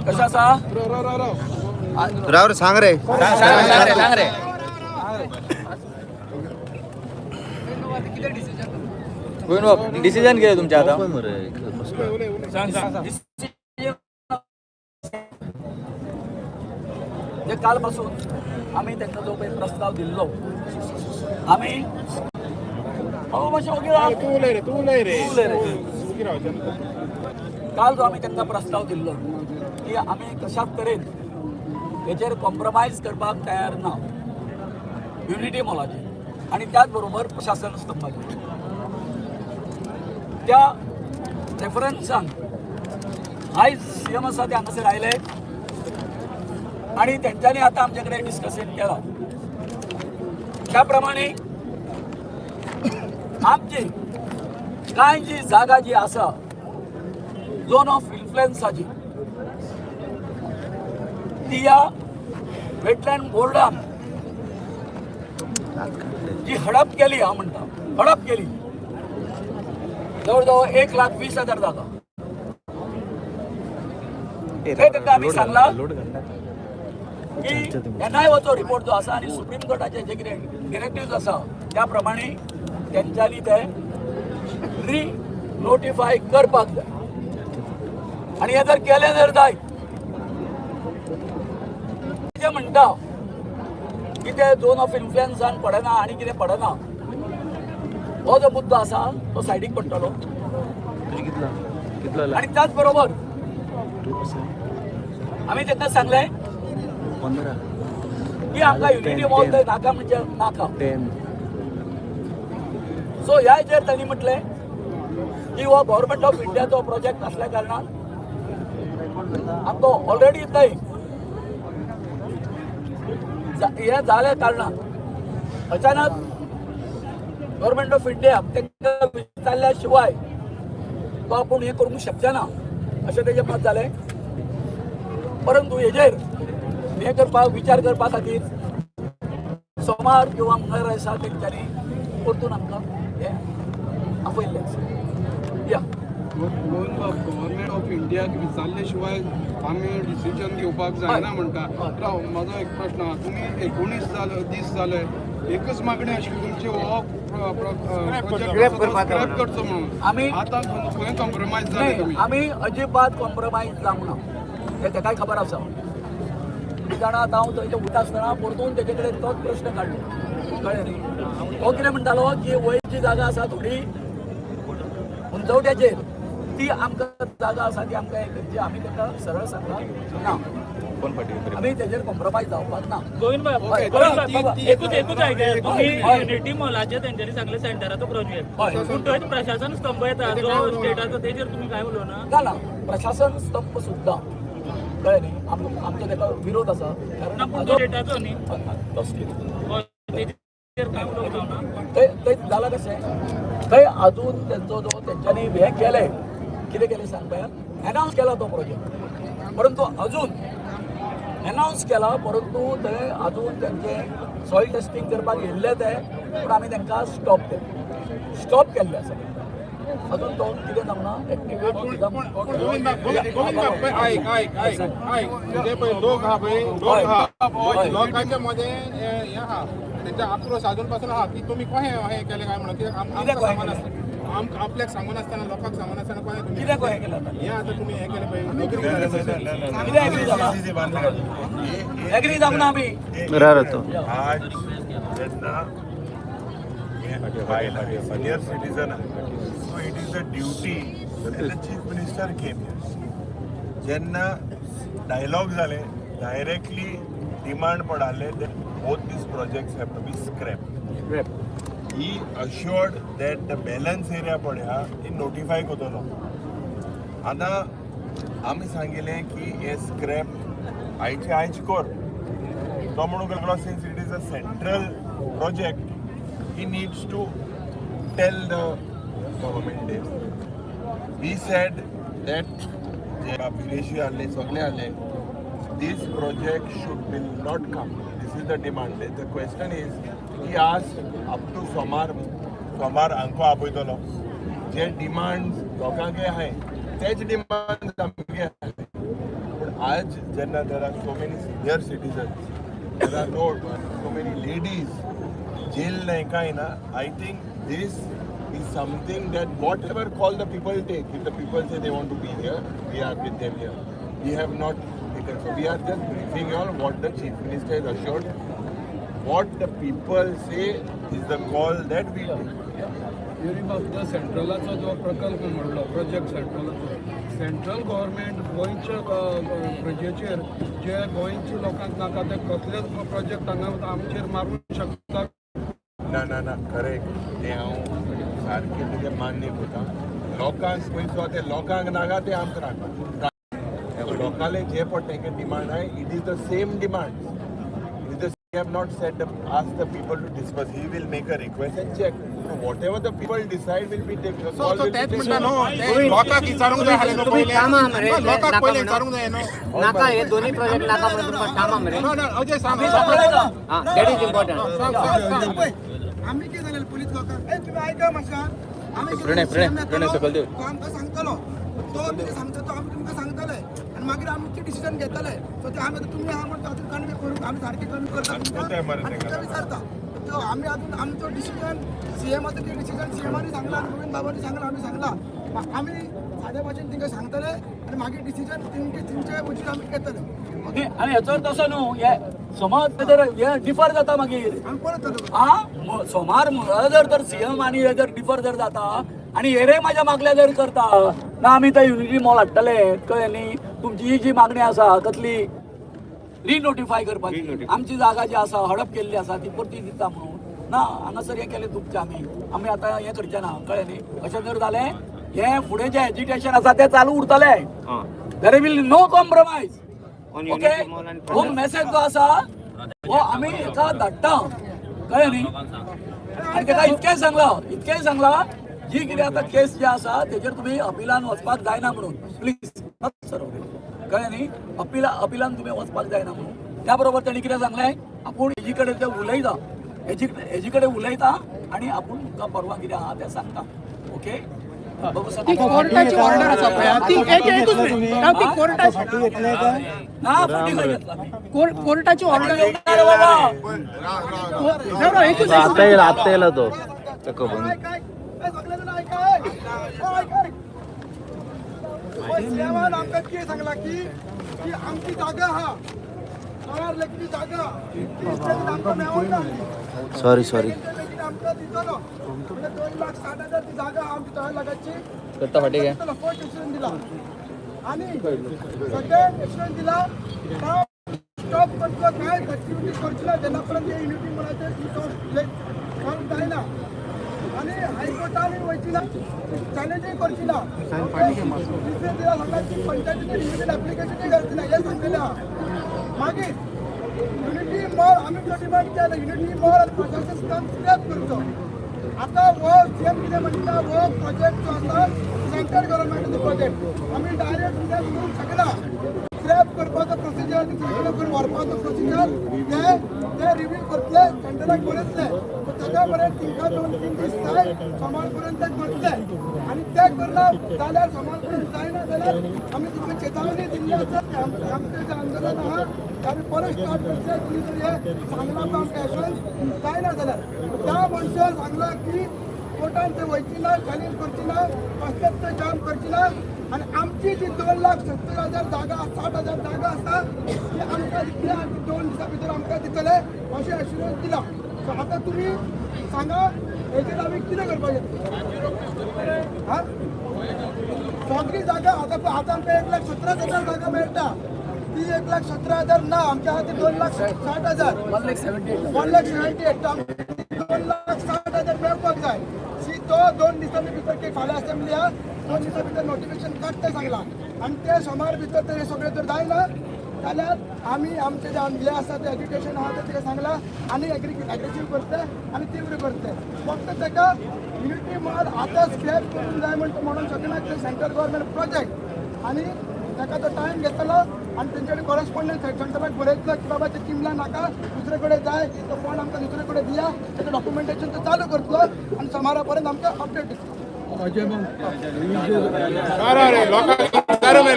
J: कशें आसा
C: राव रे सांग रे
F: सांग रे गोविंद बाब डिसिजन घे तुमच्या आता
C: पळय मरे
J: जे कालपासून आम्ही त्यांना जो काही प्रस्ताव दिल्लो आम्ही काल जो आम्ही त्यांना प्रस्ताव दिल्लो की आम्ही कशाच तरेन हेचेर कॉम्प्रमायज करपाक तयार ना युनिटी मॉलाचेर आणि त्याच बरोबर प्रशासन स्तंभाचेर त्या रेफरन्सान आयज सीएम आसा ते हांगासर आयले आणि त्यांच्यानी आता आमच्याकडे डिस्कशन केला त्याप्रमाणे आमची कांय जी जागा जी आसा झोन ऑफ इन्फ्लुएन्साची ती या वेटलँड बोर्डान जी हडप केली हांव म्हणटा हडप केली जवळजवळ 1,20,000 जागा ते त्यांना आम्ही सांगला की NIOचो रिपोर्ट जो आसा आणि सुप्रीम कोर्टाचे जे कितें डिरेक्टिव्ह आसा त्या प्रमाणे त्यांच्यानी ते नोटिफाय करपाक जाय आणि हे जर केले जर जाय ते म्हणटा की ते झोन ऑफ इन्फ्लुएन्सान पडना आणि कितें पडना हो जो मुद्दो आसा तो सायडीक पडटलो आणि त्याच बरोबर आम्ही त्यांना सांगले की हांगा युनिटी मॉल थंय नाका म्हणजे नाका सो ह्या हेचेर तांणी म्हटले की हो गव्हर्नमेंट ऑफ इंडियाचो प्रोजेक्ट आसल्या कारणान आमचो ऑलरेडी थंय हे जाल्या कारणान अचानक गव्हर्नमेंट ऑफ इंडिया तांकां विचारल्या शिवाय तो आपूण हे करूंक शकचे ना अशें तेजें मत जालें परंतु हेजेर हे करपाक विचार करपा खातीर सोमार किंवा मंगळार आसा तेंच्यांनी परतून आमकां हे आपयल्लें या
D: गव्हर्नमेंट ऑफ इंडियाक विचारले शिवाय आम्ही डिसिजन घेवपाक जायना म्हणटा राव म्हाजो एक प्रश्न आहा तुमी 19 दीस जाले एकच मागणी आशिल्ली तुमची हो प्रोजेक्ट करचो म्हणून
J: आमी
D: आतां खंय कॉम्प्रोमायज जाले तुमी
J: आमी अजिबात कॉम्प्रोमायज जावंक ना हे ताकाय खबर आसा जाणा आतां हांव थंयच्या उठा आसतना परतून तेजे कडेन तोच प्रश्न काडलो कळ्ळें न्ही तो कितें म्हणटालो की वयरची जागा आसा थोडी उंचवट्याचेर ती आमकां जागा आसा ती आमकां हें करची आमी ताका सरळ सांगला ना आमी तेजेर कॉम्प्रोमायज जावपाक ना
I: गोविंद बाब एकूच आयकया तुम्ही युनिटी मॉलाचे तेंच्यांनी सांगले सेंटराचो प्रोजेक्ट पूण थंय प्रशासन स्तंभ येता जो स्टेटाचो तेजेर तुमी काय उलोवना
J: ना प्रशासन स्तंभ सुद्दां कळ्ळें न्ही आमचो ताका विरोध आसा कारण
I: स्टेटाचो न्ही
J: तो स्टेट
I: तेजेर काय उलोवना
J: थंय जालां कशें थंय अजून तेंचो जो तेंच्यांनी हे केलें कितें केलें सांग पळया एनावन्स केला तो प्रोजेक्ट परंतु अजून एनावन्स केला परंतु थंय अजून तेंचें सॉयल टेस्टिंग करपाक येयल्ले ते पूण आमी तांकां स्टॉप केल्ले आसा अजून तो कितें जावना एक्टिवेट
B: लोक हा पळय लोक हा लोकांच्या मध्ये हे हा त्यांचा आक्रोश अजूनपासून हा की तुम्ही कशें हे केले काय म्हणून कित्याक आमकां सामान आसता
E: आपल्याक सांगून असताना लोकांक सांगून असताना कोणा तुम्ही
J: कित्याक हे केलं आता?
E: हे आता तुम्ही हे केलं पाहिजे नोकरी केली पाहिजे.
J: कित्याक एग्री जाला एग्री जावना आमी
C: राहतो
B: आज जेन्ना senior citizen so it is a duty तेन्ना चीफ मिनिस्टर केम जेन्ना डायलॉग जाले डायरेक्टली डिमांड पडाले both these projects have to be scrap he assured that the balance area पळया ही नोटिफाय करतलो आतां आमी सांगिल्लें की हे स्क्रॅप आयचे आयज कर तो म्हणून लागलो since it is a central project he needs to tell the government this. We said that Videshi आले सगळे आले this project will not come. This is the demand. The question is he asked up to सोमार आमको आपयतलो जे demands लोकांचे आहाय तेच demands आमगे आहाय पण आज जेन्ना there are so many senior citizens there are so many ladies jail nahi kai na. I think this is something that whatever call the people take, if the people say they want to be here, we are with them here. We have not taken, so we are just briefing you all what the chief minister has assured. What the people say is the call that we take.
D: University सेंट्रलाचो जो प्रकल्प म्हणलो project central government गोंयच्या प्रजेचेर जे गोंयच्या लोकांक नाका ते कसलेच प्रोजेक्ट हांगा आमचेर मारूंक शकता
B: ना करेक्ट ते हांव सारकें तुजें मान्य करता लोकांक पयसो ते लोकांक नाका ते आमकां नाका लोकांले जे पडटा तेंगे डिमांड आहाय it is the same demand We have not said ask the people to disperse. He will make a request and check. So whatever the people decide will be taken.
E: So तेच म्हणटा न्हू ते लोकांक विचारूंक जाय आसलें न्हू पयलीं लोकांक पयलीं विचारूंक जाय न्हू
L: नाका हे दोन्ही प्रोजेक्ट नाका म्हणून तुमकां थांबा मरे
E: अजय सांग
L: दॅट इज इम्पॉर्टंट
H: आम्ही कितें जालें पुलीस लोकांक तुम्ही ऐका मातशें आम्ही आमकां सांगतलो तो कितें सांगता तो आमी तुमकां सांगतले आनी मागीर आमचे डिसिजन घेतले सो ते आमी तुमी आहा म्हणटा आतां कन्वे करूंक आमी सारकें कन्वे करता तुमकां आनी तुमकां विचारता तो आमी आजून आमचो डिसिजन सीएमाचो ते डिसिजन सीएमानी सांगला आनी गोविंद बाबांनी सांगला आमी सांगला आमी साद्या भाशेन तांकां सांगतले आनी मागीर डिसिजन तेंचे वचून आमी घेतले
J: आणि हेचो तसो न्हू हे समज जर हे डिफर जाता मागीर सोमार जर तर सीएम आणि हे जर डिफर जर जाता आणि हेरे माझ्या मागल्या जर करता ना आमी थंय युनिटी मॉल हाडटले कळ्ळें न्ही तुमची ही जी मागणी आसा तसली रिनोटिफाय करपाची आमची जागा जी आसा हडप केल्ली आसा ती परती दिता म्हणून ना हांगासर हे केलें तुमचें आमी आतां हें करचें ना कळ्ळें न्ही अशें जर जालें हे फुडें जें एज्युकेशन आसा तें चालू उरतलें there will no compromise okay हो मेसेज जो आसा हो आमी एका धाडटा कळ्ळें न्ही आनी तेका इतकेंय सांगलां जी कितें आतां केस जी आसा तेजेर तुमी अपिलान वचपाक जायना म्हणून प्लीज सर कळ्ळें न्ही अपिलान तुमी वचपाक जायना म्हणून त्या बरोबर तेणी कितें सांगलें आपूण हेजी कडेन ते उलयता हेजी कडेन उलयता आनी आपूण तुमकां परवां कितें आहा तें सांगता ओके
L: कोर्टाची ऑर्डर आसा पळय ती कोर्टाची ऑर्डर
C: आता येला तो
H: आमकां कितें सांगला की आमची जागा आहा सोनार लेकची जागा आमकां मेळोना
C: सॉरी
H: आमकां दितलो 2,60,000 ती जागा आमची तळ्या लागाची
C: करता फाटी घे
H: फर्स्ट एक्सिडेंट दिला आणि सेकंड एक्सिडेंट दिला स्टॉप करतलो काय ऍक्टिव्हिटी करची ना जेन्ना पर्यंत युनिटी मनाचेर सॉल्व जायना आणि हायकोर्टान वयची ना चॅलेंजूय करची ना दुसरे दिला सांगला की पंचायतीचेर युनिटी एप्लिकेशनूय घालची ना हे सांगलेलें आहा मागीर युनिटी मॉल आमी जो डिमांड केला युनिटी मॉल आनी प्रशासन स्क्रॅप करचो आता वो सीएम कितें म्हणटा वो प्रोजेक्ट जो आसा सेंट्रल गव्हर्मेंटाचो प्रोजेक्ट आमी डायरेक्ट स्क्रॅप करूंक शकना स्क्रॅप करपाचो प्रोसिजर सेंट्रल करून व्हरपाचो प्रोसिजर ते रिव्यू करतले सेंट्रलाक बरयतले ताच्या पर्यंत तिंका 2-3 दीस जाय सोमार पर्यंत करतले आनी ते करना जाल्यार सोमार पर्यंत जायना जाल्यार आमी तुमकां चेतावणी दिल्ली आसा आमचें जें आंदोलन आहा तें आमी परत स्टार्ट करतले तुमी जर हे सांगला तो आमकां एश्युरन्स जायना जाल्यार त्या मनशान सांगला की कोर्टान ते वयची ना खालील करची ना कसलेच ते काम करची ना आणि आमची जी 2,70,000 जागा 60,000 जागा आसा ती आमकां दितले आनी 2 दिसां भितर आमकां दितले अशें एश्युरन्स दिला. सो आतां तुमी सांगा हेजेर आमी कितें करपाचें हा सगळी जागा आतां आमकां 1,17,000 जागा मेळटा ती 1,17,000 ना आमच्या खातीर 2,60,000 1,78,000 2,60,000 मेळपाक जाय. सी तो 2 दिसांनी भितर की फाल्यां असेंब्ली आहा 2 दिसां भितर नोटिफिकेशन काडटा सांगलां आनी ते सोमार भितर ते सगळें जर जायना जाल्यार आमी आमचे जे आसा ते एज्युकेशन आहा ते सांगलां आनी एग्रेसिव्ह करते आनी तीव्र करते. फक्त ताका युनिटी मॉल आतां स्क्रॅप करून जाय म्हणून शकना ते सेंट्रल गव्हर्मेंट प्रोजेक्ट आनी ताका तो टायम घेतलो आनी तेंचे कडेन कॉरेस्पॉन्डंट सेंटराक बरयतलो की बाबा ते चिमला नाका दुसरे कडेन जाय तो फंड आमकां दुसरे कडेन दिया तेजें डॉक्युमेंटेशन तो चालू करतलो आनी सोमारा पर्यंत आमकां अपडेट दितलो.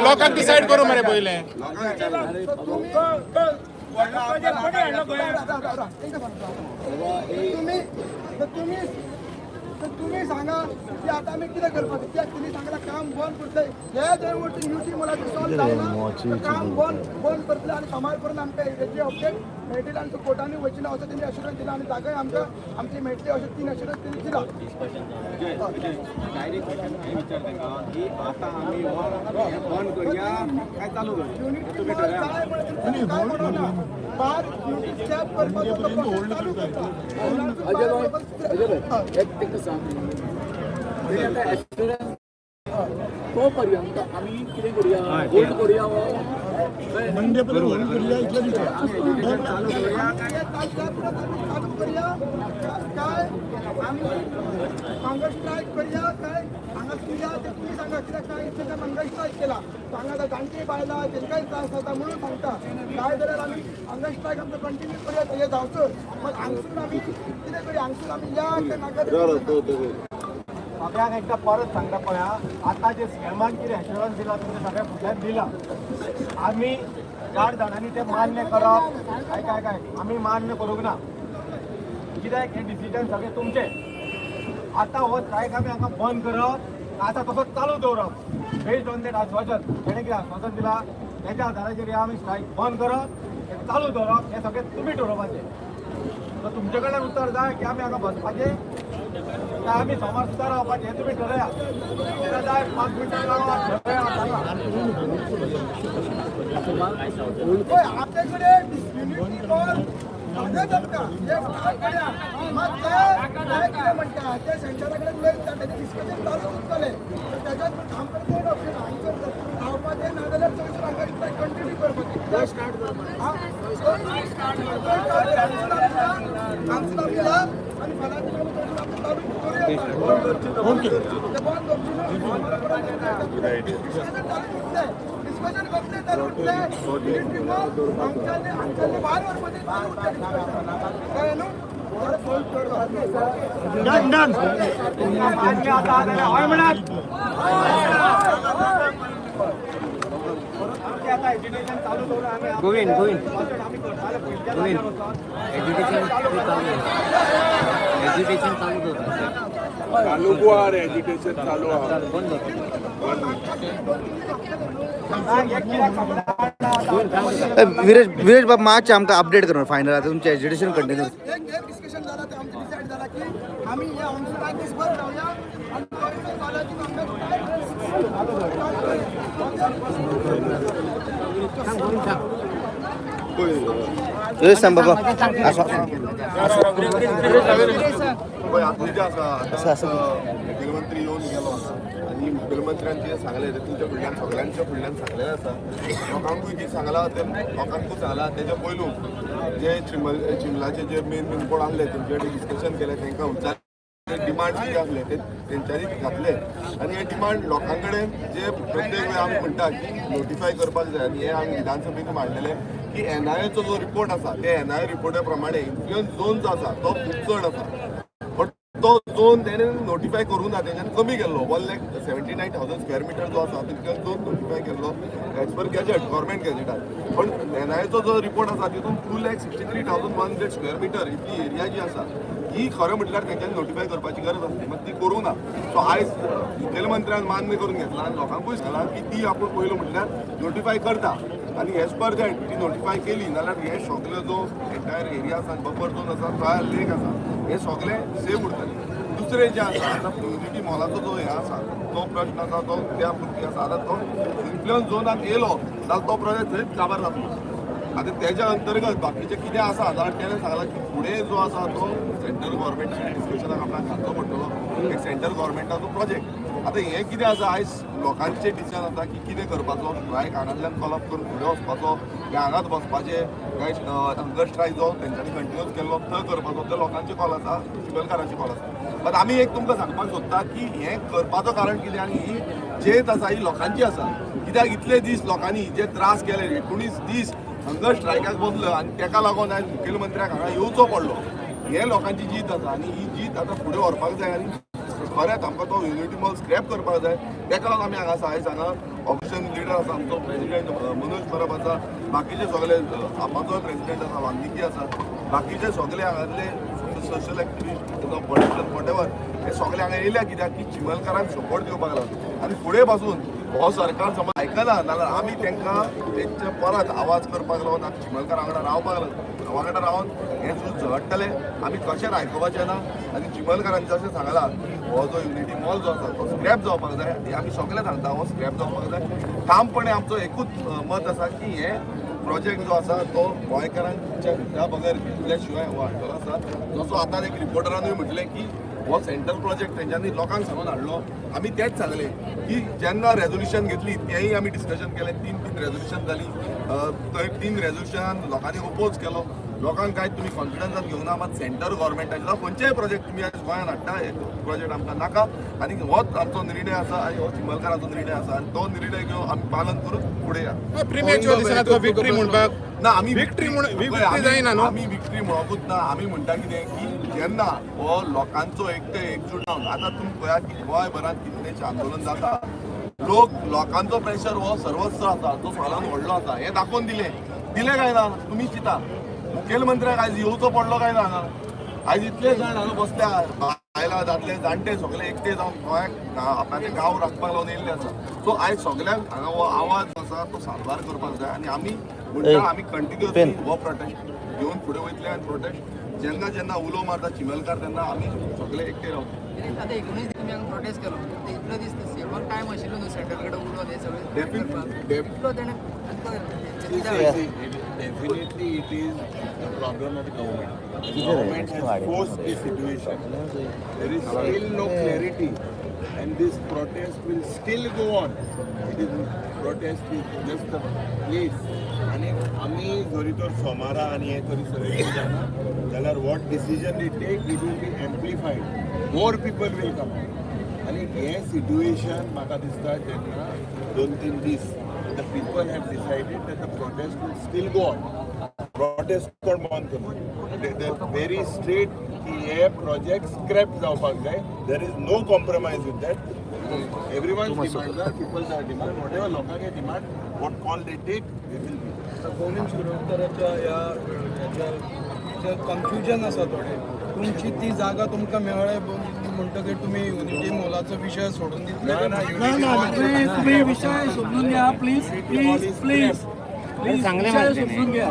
E: लोकांक डिसायड करू मरे पहिले.
H: तुम्ही सांगा की आता आम्ही कितें करपाचें कित्याक तुमी सांगला काम बंद करतले हे जर वरती न्यूटी मला सॉल्व जायना काम बंद करतले आनी सोमार पर्यंत आमकां हेजी अपडेट मेळटली आनी कोर्टांनी वयची ना असो तेंणी एश्युरन्स दिला आनी जागाय आमकां आमची मेळटली अशें 3 एश्युरन्स तेणी दिला. युनिटी मॉल जाय म्हणून काय म्हणना बार युनिटी स्क्रॅप करपाचो तो प्रोसेस चालू करता.
J: तो पर्यंत आम्ही कितें करूया होल्ड करूया
H: चालू करूया काय आमी हांगा स्ट्रायक करूया काय हांगा तुया ते तुमी सांगा कित्याक काय इतले हांगा स्ट्रायक केला हांगा जाणटी बायलां तेंकाय त्रास जाता म्हणून सांगता काय जाल्यार आमी हांगा स्ट्रायक आमकां कंटिन्यू करूया हे जावचो मग हांगसून आमी कितें करूया हांगसून आमी या काय नाका
F: सगळ्यांक एकदा परत सांगता पळया आता जे स्कॅमान कितें एश्युरन्स दिला तुमच्या सगळ्या फुडल्यान दिला आमी 4 जाणांनी ते मान्य करप काय आमी मान्य करूंक ना कित्याक हे डिसिजन सगळे तुमचे. आता हो स्ट्रायक आमी हांगा बंद करप आता तसोच चालू दवरप बेस्ड ऑन दॅट आश्वासन तेणें कितें आश्वासन दिला तेच्या आधाराचेर आमी स्ट्रायक बंद करप हे चालू दवरप हे सगळें तुमी ठरोवपाचें. तर तुमचे कडल्यान उतर जाय की आमी हांगा बसपाचें काय आमी सोमार सुद्दां रावपाचें हें तुमी ठरया. जाय 5 मिनटां रावप ठरया
H: आपल्या कडेन युनिटी मॉल सगळेच आमकां हे काय करूया मग ते कितें म्हणटा ते सेंटरा कडेन उलयता तेजें डिस्कशन चालू उरतलें तेज्यात आमकां दोन ऑप्शन आन्सर रावपाचें ना जाल्यार थंयसर हांगा स्ट्रायक कंटिन्यू करपाचें स्टार्ट करपाचें हांगसून आमी या आनी फाल्यां आमी चालू करूया बंद डिस्कशन कसले चालू उरतले युनिटी मॉल आमच्यानी भायर वरपाचें चालू उरतलें कळ्ळें न्हू.
L: गोविंद एज्युकेशन चालू एज्युकेशन चालू
C: विरेश बाब मातशें आमकां अपडेट करा फायनल आता तुमचें एज्युकेशन कंटिन्यू.
H: एक डिस्कशन जाला ते आमचे डिसायड जाला की आमी हे हांगसून एक दीस भर रावया आनी थंयसर फाल्यांची
C: विरेश सांग बाबा
K: मुख्यमंत्री येऊन गेलो आणि मुख्यमंत्र्यांनी जे सांगले ते तुमच्या फुडल्यान सगळ्यांच्या फुडल्यान सांगलेलें आसा. लोकांकूय कितें सांगलां ते लोकांकूच सांगलां तेच्या पयलू जे चिमलाचे जे मेन कोण आसले तेंचे कडेन डिस्कशन केलें तांकां विचार डिमांड कितें आसले ते तेंच्यांनी घातले आनी हे डिमांड लोकां कडेन जे प्रत्येक वेळ आमी म्हणटा की नोटिफाय करपाक जाय आनी हे आमी विधानसभेक मांडलेले की NIA चो जो रिपोर्ट आसा ते NIA रिपोर्टा प्रमाणे इन्फ्लुएन्स झोन जो आसा तो खूब चड आसा. बट तो झोन त्याने नोटिफाय करूंक ना, तेच्यान कमी केल्लो 1,79,000 स्क्वेअर मिटर जो आसा तितल्यान झोन नोटिफाय केल्लो एज पर गॅजेट, गव्हर्मेंट गॅजेटार. पण एनआयएचो जो रिपोर्ट आसा तितून 2,63,100 स्क्वेअर मिटर इतली एरिया जी आसा ही खरें म्हटल्यार तेंच्यांनी नोटिफाय करपाची गरज आसली, मात ती करूंक ना. सो आयज मुखेलमंत्र्यान मान्य करून घेतला आनी लोकांकूय सांगला की ती आपूण पयलो म्हटल्यार नोटिफाय करता आणि एज पर दॅट ती नोटिफाय केली नाल्यार हे सगळे जो एंटायर एरिया आसा, बफर झोन आसा, ट्रायल लेक आसा, हे सगळे सेफ उरतले. दुसरे जे आसा आतां युनिटी मॉलाचो जो हे आसा तो प्रश्न आसा तो त्या पुरती आसा. आतां तो इन्फ्लुएन्स झोनात येयलो जाल्यार तो प्रोजेक्ट थंयच काबार जातलो. आता त्याच्या अंतर्गत बाकीचे कितें आसा जाल्यार त्याने सांगला की फुडें जो आसा तो सेंट्रल गव्हर्मेंटाच्या डिस्कशनाक आपल्याक घालचो पडटलो एक सेंट्रल गव्हर्मेंटाचो प्रोजेक्ट. आता हें कितें आसा आयज लोकांचें डिसिजन आसा की कितें करपाचो, स्ट्रायक हांगांतल्यान कॉलअप करून फुडें वचपाचो काय हांगाच बसपाचें काय हंगर स्ट्रायक जो तेंच्यांनी कंटिन्यूस केल्लो थंय करपाचो, ते लोकांचे कॉल आसा, चिखलकारांचे कॉल आसा. पण आमी एक तुमकां सांगपाक सोदता की हें करपाचो कारण कितें आनी ही जेत आसा ही लोकांची आसा. कित्याक इतले दीस लोकांनी जे त्रास केले 19 दीस हंगर स्ट्रायकाक बसलो आनी ताका लागून आयज मुखेलमंत्र्याक हांगा येवचो पडलो. हे लोकांची जीत आसा आनी ही जीत आतां फुडें व्हरपाक जाय आनी खरेंच आमकां तो युनिटी मॉल स्क्रॅप करपाक जाय. ताका लागून आमी हांगा आसा. आयज हांगा ऑपोजिशन लिडर आसा आमचो प्रेसिडेंट मनोज परब आसा, बाकीचे सगळे आपाचो प्रेसिडेंट आसा वाल्मिकी आसा, बाकीचे सगळे हांगातले सोशल एक्टिविस्ट पॉलिटिकल वॉटेवर हे सगळे हांगा येयल्या कित्याक की चिमलकारांक सपोर्ट दिवपाक लागून. आनी फुडें पासून हो सरकार समज आयकना जाल्यार आमी तांकां तेंचे परत आवाज करपाक लागून आमी चिमलकार वांगडा रावपाक लागून वांगडा रावन हें झूज झगडटले. आमी कशेंच आयकोपाचें ना आनी चिमलकारांनी जशें सांगलां हो जो युनिटी मॉल जो आसा तो स्क्रॅप जावपाक जाय. हे आमी सगळे सांगता हो स्क्रॅप जावपाक जाय. ठामपणे आमचो एकूच मत आसा की हे प्रोजेक्ट जो आसा तो गोंयकारांच्या त्या बगर घेतल्या शिवाय हो हाडटलो आसा. जसो आतां एक रिपोर्टरानूय म्हटलें की हो सेंट्रल प्रोजेक्ट तेंच्यांनी लोकांक सांगून हाडलो. आमी तेंच सांगले की जेन्ना रेजोल्युशन घेतली तेंय आमी डिस्कशन केलें, 3 रेजोल्युशन जाली. थंय 3 रेजोल्युशनान लोकांनी ओपोज केलो. लोकांक कांय तुमी कॉन्फिडन्सात घेवंक ना, मात सेंट्रल गव्हर्मेंटाचे खंयचेय प्रोजेक्ट तुमी आयज गोंयांत हाडटा हे प्रोजेक्ट आमकां नाका. आनी होच आमचो निर्णय आसा आनी हो चिमलकाराचो निर्णय आसा आनी तो निर्णय घेवन आमी पालन करून फुडें या.
E: प्रिमॅच्युअर दिसना तुका विक्ट्री म्हणपाक.
K: ना आमी
E: विक्ट्री जायना न्हू.
K: आमी विक्ट्री म्हणोकूच ना. आमी म्हणटा कितें की जेन्ना हो लोकांचो एकजूट जावन आतां तुमी पळयात की गोंयभरांत कितलेशे आंदोलन जाता, लोकांचो प्रेशर हो सर्वस्व आसा तो सगळ्यान व्हडलो आसा. हें दाखोवन दिलें काय ना तुमी चिंता. मुखेलमंत्र्याक आयज येवचो पडलो काय ना हांगा. आयज इतले जाण हांगा बसल्या बायलां दादले जाणटे सगळे एकटे जावन गोंयाक आपणाचे गांव राखपाक लागून येयल्ले आसा. सो आयज सगळ्यांक हांगा हो आवाज आसा तो सारवार करपाक जाय आनी आमी म्हणटा आमी कंटिन्युअसली हो प्रोटेस्ट घेवन फुडें वयतले आनी प्रोटेस्ट जेन्ना जेन्ना उलो मारता चिमलकार तेन्ना आमी सगळे एकटे रावतले.
L: आता 19 तुमी हांगा प्रोटेस्ट केलो ते इतलो दीस सेवन टायम आशिल्लो न्हू सेंट्रल कडेन उलो हे सगळे इतलो तेणें
B: Definitely it is the problem of the government. The government has forced the situation. There is still no clarity and this protest will still go on. It is protest is just a place. आणि आम्ही जरी तर सोमारा आणि हे तरी सगळे जाना जाल्यार what decision we take it will be amplified. More people will come आणि हे सिच्युएशन म्हाका दिसता जेन्ना 2-3 दीस the people have decided that the protest will still go on. Protest कोण बंद करना. They are very straight की हे project scrap जावपाक जाय. There is no compromise with that. Everyone's demand are people's are demand. Whatever लोकांचे demand, what call they take, they will be.
D: Govind शिरोडकराच्या ह्या confusion आसा थोडे. तुमची ती जागा तुमकां मेळ्ळे म्हणटकीर तुमी युनिटी मॉलाचो विशय सोडून दितले.
J: तुम्ही विषय सोडून घ्या प्लीज प्लीज प्लीज प्लीज विषय सोडून घ्या.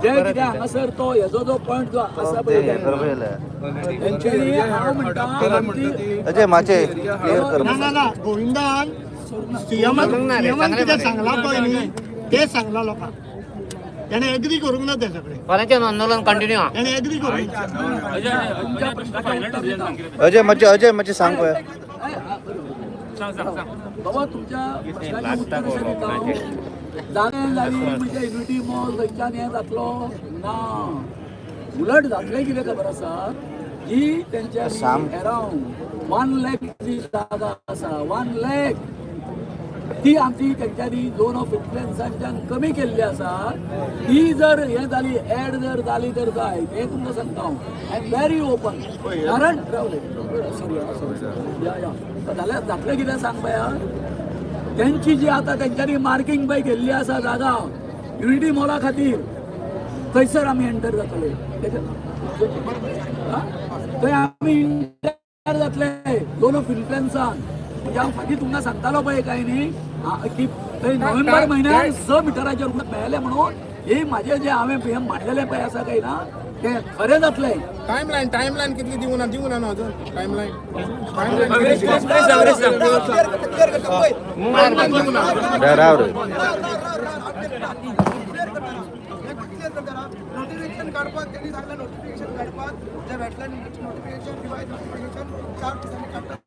J: जे कितें हांगासर तो हेजो जो पॉयंट जो आसा पळय तेंच्यांनी हांव म्हणटा
C: अजय माचे क्लियर कर.
H: ना गोविंदान सीएमान कितें सांगला पळय न्ही तें सांगला लोकांक. त्याने एग्री करूंक ना ते सगळे.
L: कोणाचें आंदोलन कंटिन्यू आहा.
H: त्याने एग्री करूंक
C: अजय माचे सांग पळय.
J: बाबा तुमच्या जाणें जाली म्हणजे युनिटी मॉल थंयच्यान हें जातलो ना. उलट जातलें कितें खबर आसा जी तेंच्या अरावंड 1 लाख जी जागा आसा 1 लाख ती आमची तेंच्यांनी झोन ऑफ इन्फ्लुएन्सांच्यान कमी केल्ली आसा. ती जर हे जाली एड जर जाली तर जाय हे तुमकां सांगता हांव. I am very open. कारण जाल्यार जातलें कितें सांग पळया, तेंची जी आतां तेंच्यांनी मार्कींग पळय केल्ली आसा जागा युनिटी मॉला खातीर, थंयसर आमी एंटर जातले. थंय आमी एंटर जातले झोन ऑफ इन्फ्लुएन्सान. म्हणजे हांव फाटीं तुमकां सांगतालो पळय काय न्ही की थंय नोव्हेंबर म्हयन्यात 6 मिटराचेर मेळ्ळे म्हणून. हे म्हाजें जे हांवें हे मांडलेलें पळय आसा काय ना तें खरें जातलें.
E: टायमलाईन कितली दिवं ना न्हू अजून टायमलाईन
C: राव रे.
H: नोटिफिकेशन काढपाक त्यांनी सांगलं, नोटिफिकेशन काढपाक जे वेटलँड नोटिफिकेशन रिवाइज नोटिफिकेशन 4 दिसांनी काढतात.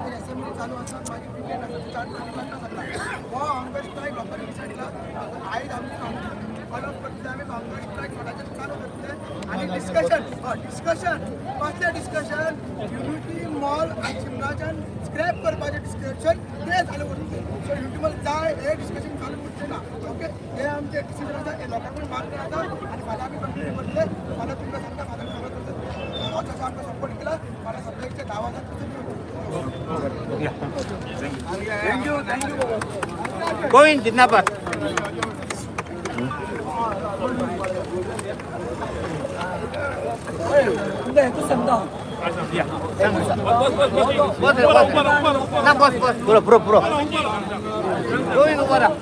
H: असेंब्ली चालू आसा मागीर पिकेट आसा 4 दिसांनी काडटा सगळा. हो आमकां स्ट्रायक लोकांनी डिसायड केला. आयज आमी ऑर्डर करतले, आमी आमकां स्ट्रायक कोणाचेर चालू करतले आनी डिस्कशन कसलें डिस्कशन युनिटी मॉल आनी शिमलाच्यान स्क्रॅप करपाचें डिस्कशन तें चालू करतले. सो युनिटी मॉल जाय हे डिस्कशन चालू करचें ना. ओके, हे आमचे डिसिजन आसा, हे लोकांकडे मार्क आसा आनी फाल्यां आमी कंटिन्यू करतले. फाल्यां तुमकां सांगता, फाल्यां सगळं करतले. हो जसो आमकां सपोर्ट केला, फाल्यां सगळ्यांचे 10 वरांचेर थँक्यू.
E: गोविंद जिंदाबाद.
J: तुमकां हेतूच सांगता
C: पुरो पुरो पुरो.
E: गोविंद उभा राहा.